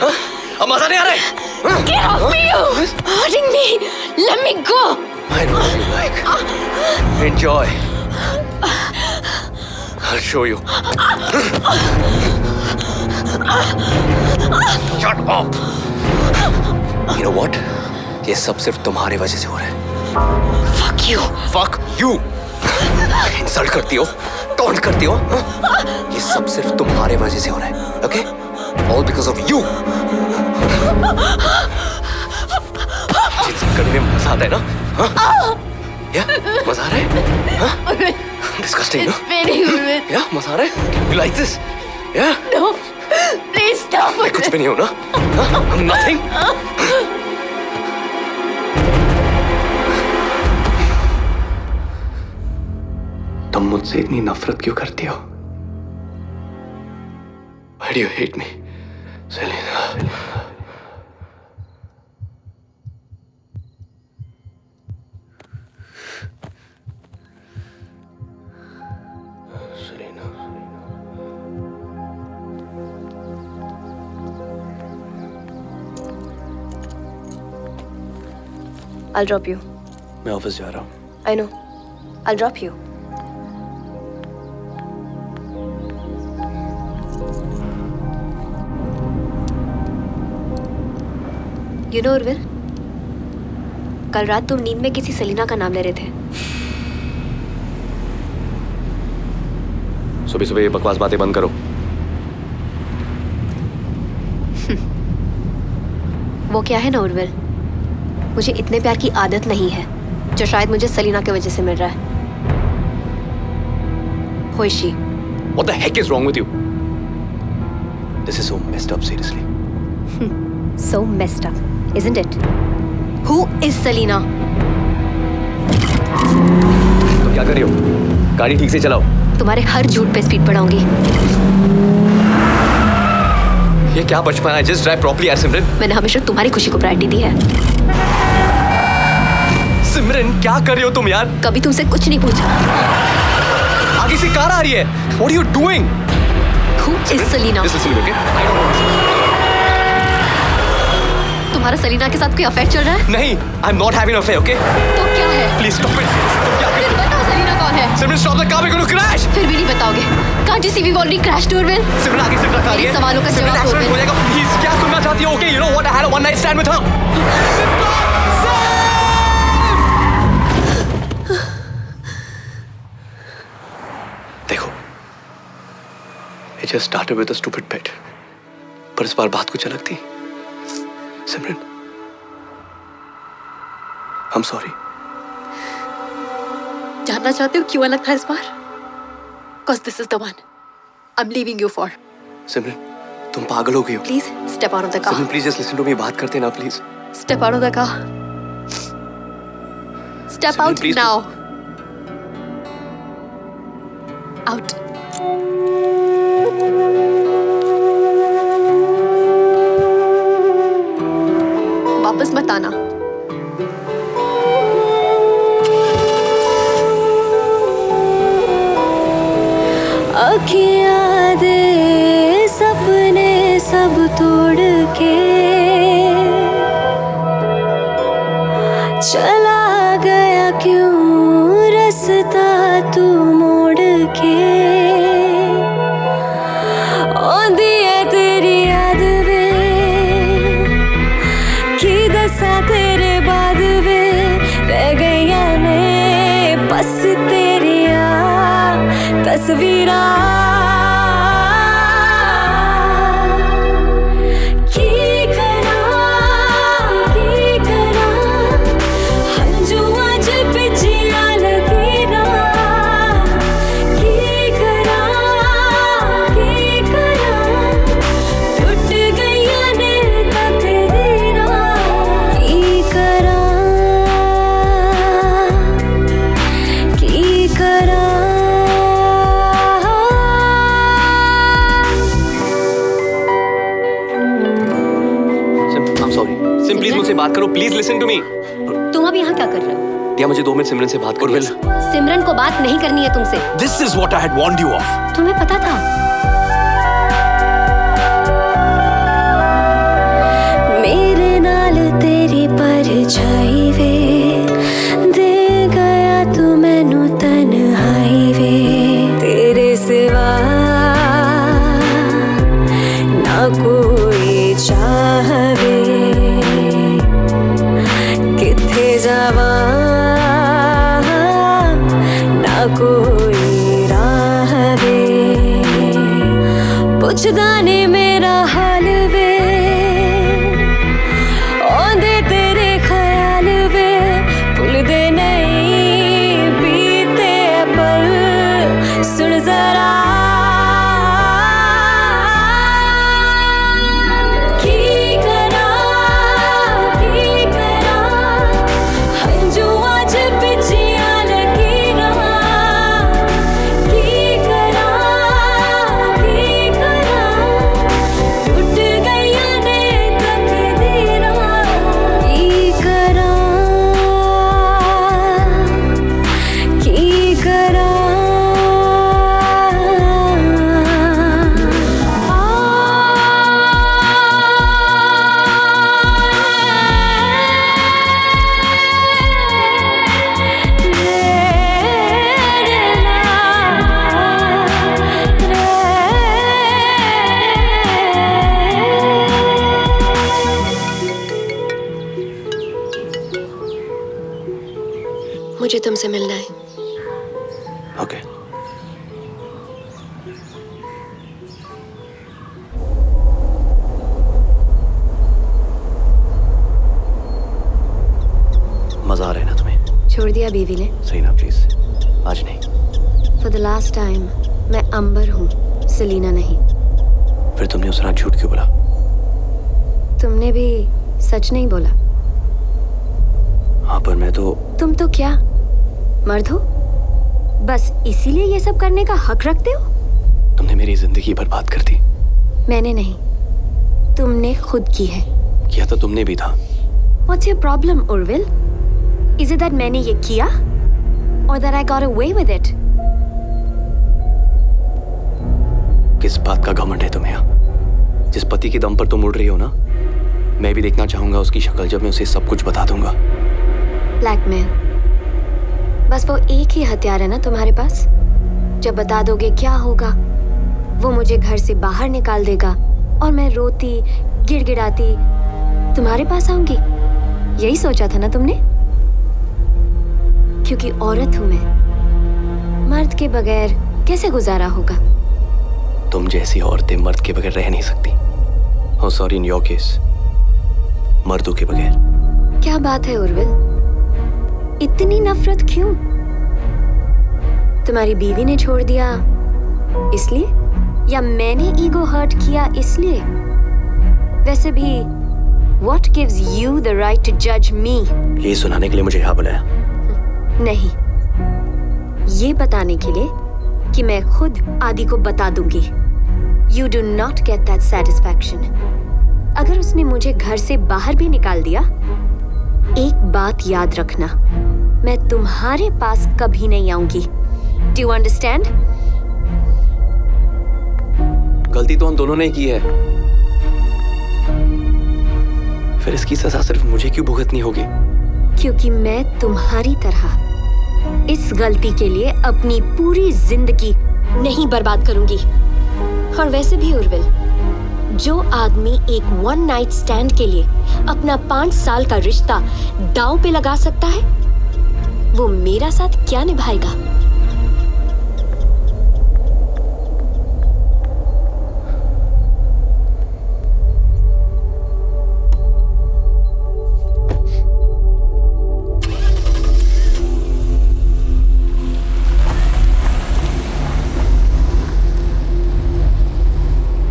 हाँ? अब मजा नहीं आ रहा है? हाँ? Get off me, you. Hurting me. Let me go. I know what you like. Enjoy. I'll show you. Shut up. You know what? ये सब सिर्फ तुम्हारे वजह से हो रहा है। Fuck you. Fuck you. Insult करती हो, टॉन्ट करती हो, हाँ? ये सब सिर्फ तुम्हारे वजह से हो रहा है, okay? All because of you. जिस करने में मजा आता है ना, हाँ? या मजा आ रहा है, हाँ? Disgusting, no? It's very good. या मजा आ रहा है? You like this? Yeah? No. Please stop. मैं कुछ भी नहीं हूँ ना? हाँ? I'm nothing. मुझसे इतनी नफरत क्यों करती हो? Why do you hate me, Selena? I'll drop you. मैं ऑफिस जा रहा हूँ. I know. I'll drop you. You know, Urvil, कल रात तुम नींद में किसी सेलिना का नाम ले रहे थे. सुबह सुबह ये बकवास बातें बंद करो. वो क्या है ना उर्विल, मुझे इतने प्यार की आदत नहीं है जो शायद मुझे सेलिना की वजह से मिल रहा है. Who is she? What the heck is wrong with you? This is so messed up, seriously. So messed up, isn't it? Who is Selena? तुम क्या कर रही हो? गाड़ी ठीक से चलाओ. तुम्हारे हर झूठ पे स्पीड बढ़ाऊंगी. ये क्या बचपन है? Just drive properly, यार सिमरन. मैंने हमेशा तुम्हारी खुशी को प्रायोरिटी दी है. सिमरन क्या कर रही हो तुम यार? कभी तुमसे कुछ नहीं पूछा. आगे से कार आ रही है. What are you doing? Who is Selena? This is Selena, okay? तुम्हारा सेलिना के साथ कोई अफेयर चल रहा है? नहीं, I'm not having an affair, okay? तो क्या है? Please stop it. क्या फिर बताओ सेलिना कौन है? सिमरन stop the car, we're going to crash. फिर भी नहीं बताओगे. Can't you see we've already crashed, Urvil? सिमरन आगे से ट्रक आ रही है. मेरे सवालों का सिमरन जवाब दो. एक्सीडेंट हो जाएगा. Please क्या सुनना चाहती हो? Okay, you know what? I had a one night stand with her. देखो, it just started with a stupid bet. पर इस बार बात कुछ अलग थी. सिमरन, I'm sorry. जानना चाहते हो क्यों अलग था इस बार? Cause this is the one I'm leaving you for. सिमरन, तुम पागल हो गई हो. Please step out of the car. Simran, please just listen to me. बात करते ना, please. Step out of the car. Step Simran, out please now. Out. वापस मत आना. अखियाँ दे सपने सब तोड़ के चला गया क्यों रास्ता तू मोड़ के. आंधी है तेरी याद वे की दसा तेरे बाद वे रह गईया ने बस तेरिया तस्वीरा. मुझसे बात करो. Please listen to me. तुम अब यहाँ क्या कर रहे हो? दिया मुझे 2 मिनट सिमरन से बात करो. सिमरन को बात नहीं करनी है तुमसे. This is what I had warned you of. तुम्हें पता था? मेरे नाल तेरी परछाई वे दे गया तू मैनू तन्हाई वे. तेरे सिवा ना कोई चाहवे. जावा ना कोई राह वे. पुछदा ने मेरा हाल वे आंदे तेरे ख्याल वे. भुलदे नहीं बीते पल सुन जरा. मुझे तुमसे मिलना है। ओके। मजा आ रहा है ना तुम्हें? छोड़ दिया बीवी ने? सही ना प्लीज, आज नहीं। फॉर द लास्ट टाइम, मैं अंबर हूँ, सेलिना नहीं। फिर तुमने उस रात झूठ क्यों बोला? तुमने भी सच नहीं बोला। हाँ पर मैं तो। तुम तो क्या मर्द हो? बस इसीलिए ये सब करने का हक रखते हो? तुमने मेरी जिंदगी बर्बाद कर दी। मैंने नहीं, तुमने खुद की है। किया तो तुमने भी था। What's your problem, Urvil? Is it that मैंने ये किया, or that I got away with it? किस बात का घमंड है तुम्हें? जिस पति के दम पर तुम उड़ रही हो ना, मैं भी देखना चाहूंगा उसकी शक्ल जब मैं उसे सब कुछ बता दूंगा। ब्लैकमेल, बस वो एक ही हथियार है ना तुम्हारे पास? जब बता दोगे क्या होगा? वो मुझे घर से बाहर निकाल देगा और मैं रोती गिड़गिड़ाती तुम्हारे पास आऊंगी। यही सोचा था ना तुमने? क्योंकि औरत हूं मैं, मर्द के बगैर कैसे गुजारा होगा? तुम जैसी औरतें मर्द के बगैर रह नहीं सकती। Oh sorry, in your case, मर्दों के बगैर। क्या बात है उर्विल, इतनी नफरत क्यों? तुम्हारी बीवी ने छोड़ दिया इसलिए, या मैंने ईगो हर्ट किया इसलिए? वैसे भी what gives you the right to judge me? ये सुनाने के लिए मुझे यहाँ बुलाया? नहीं, ये बताने के लिए कि मैं खुद आदि को बता दूंगी। You do not get that satisfaction. अगर उसने मुझे घर से बाहर भी निकाल दिया, एक बात याद रखना, मैं तुम्हारे पास कभी नहीं आऊंगी। Do you understand? गलती तो हम दोनों ने की है, फिर इसकी सजा सिर्फ मुझे क्यों भुगतनी होगी? क्योंकि मैं तुम्हारी तरह इस गलती के लिए अपनी पूरी जिंदगी नहीं बर्बाद करूंगी। और वैसे भी उर्विल, जो आदमी एक वन नाइट स्टैंड के लिए अपना 5 साल का रिश्ता दांव पे लगा सकता है, वो मेरा साथ क्या निभाएगा?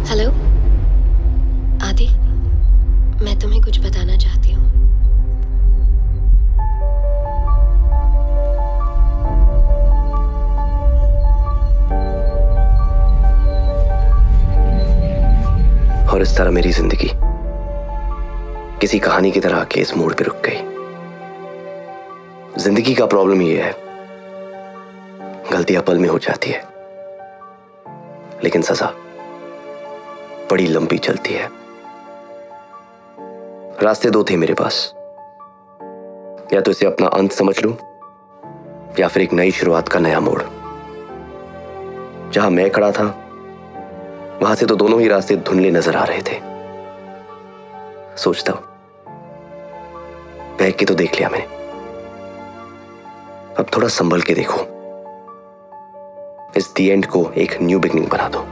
हेलो आदि, मैं तुम्हें कुछ बताना चाहती हूँ। और इस तरह मेरी जिंदगी किसी कहानी की तरह आके इस मोड़ पे रुक गई। जिंदगी का प्रॉब्लम ये है, गलतियां पल में हो जाती है, लेकिन सजा बड़ी लंबी चलती है। रास्ते 2 थे मेरे पास, या तो इसे अपना अंत समझ लूं, या फिर एक नई शुरुआत का नया मोड़। जहां मैं खड़ा था, वहां से तो दोनों ही रास्ते धुंधले नजर आ रहे थे। सोचता हूं, बहक के तो देख लिया मैंने, अब थोड़ा संभल के देखो। इस दी एंड को एक न्यू बिगनिंग बना दो।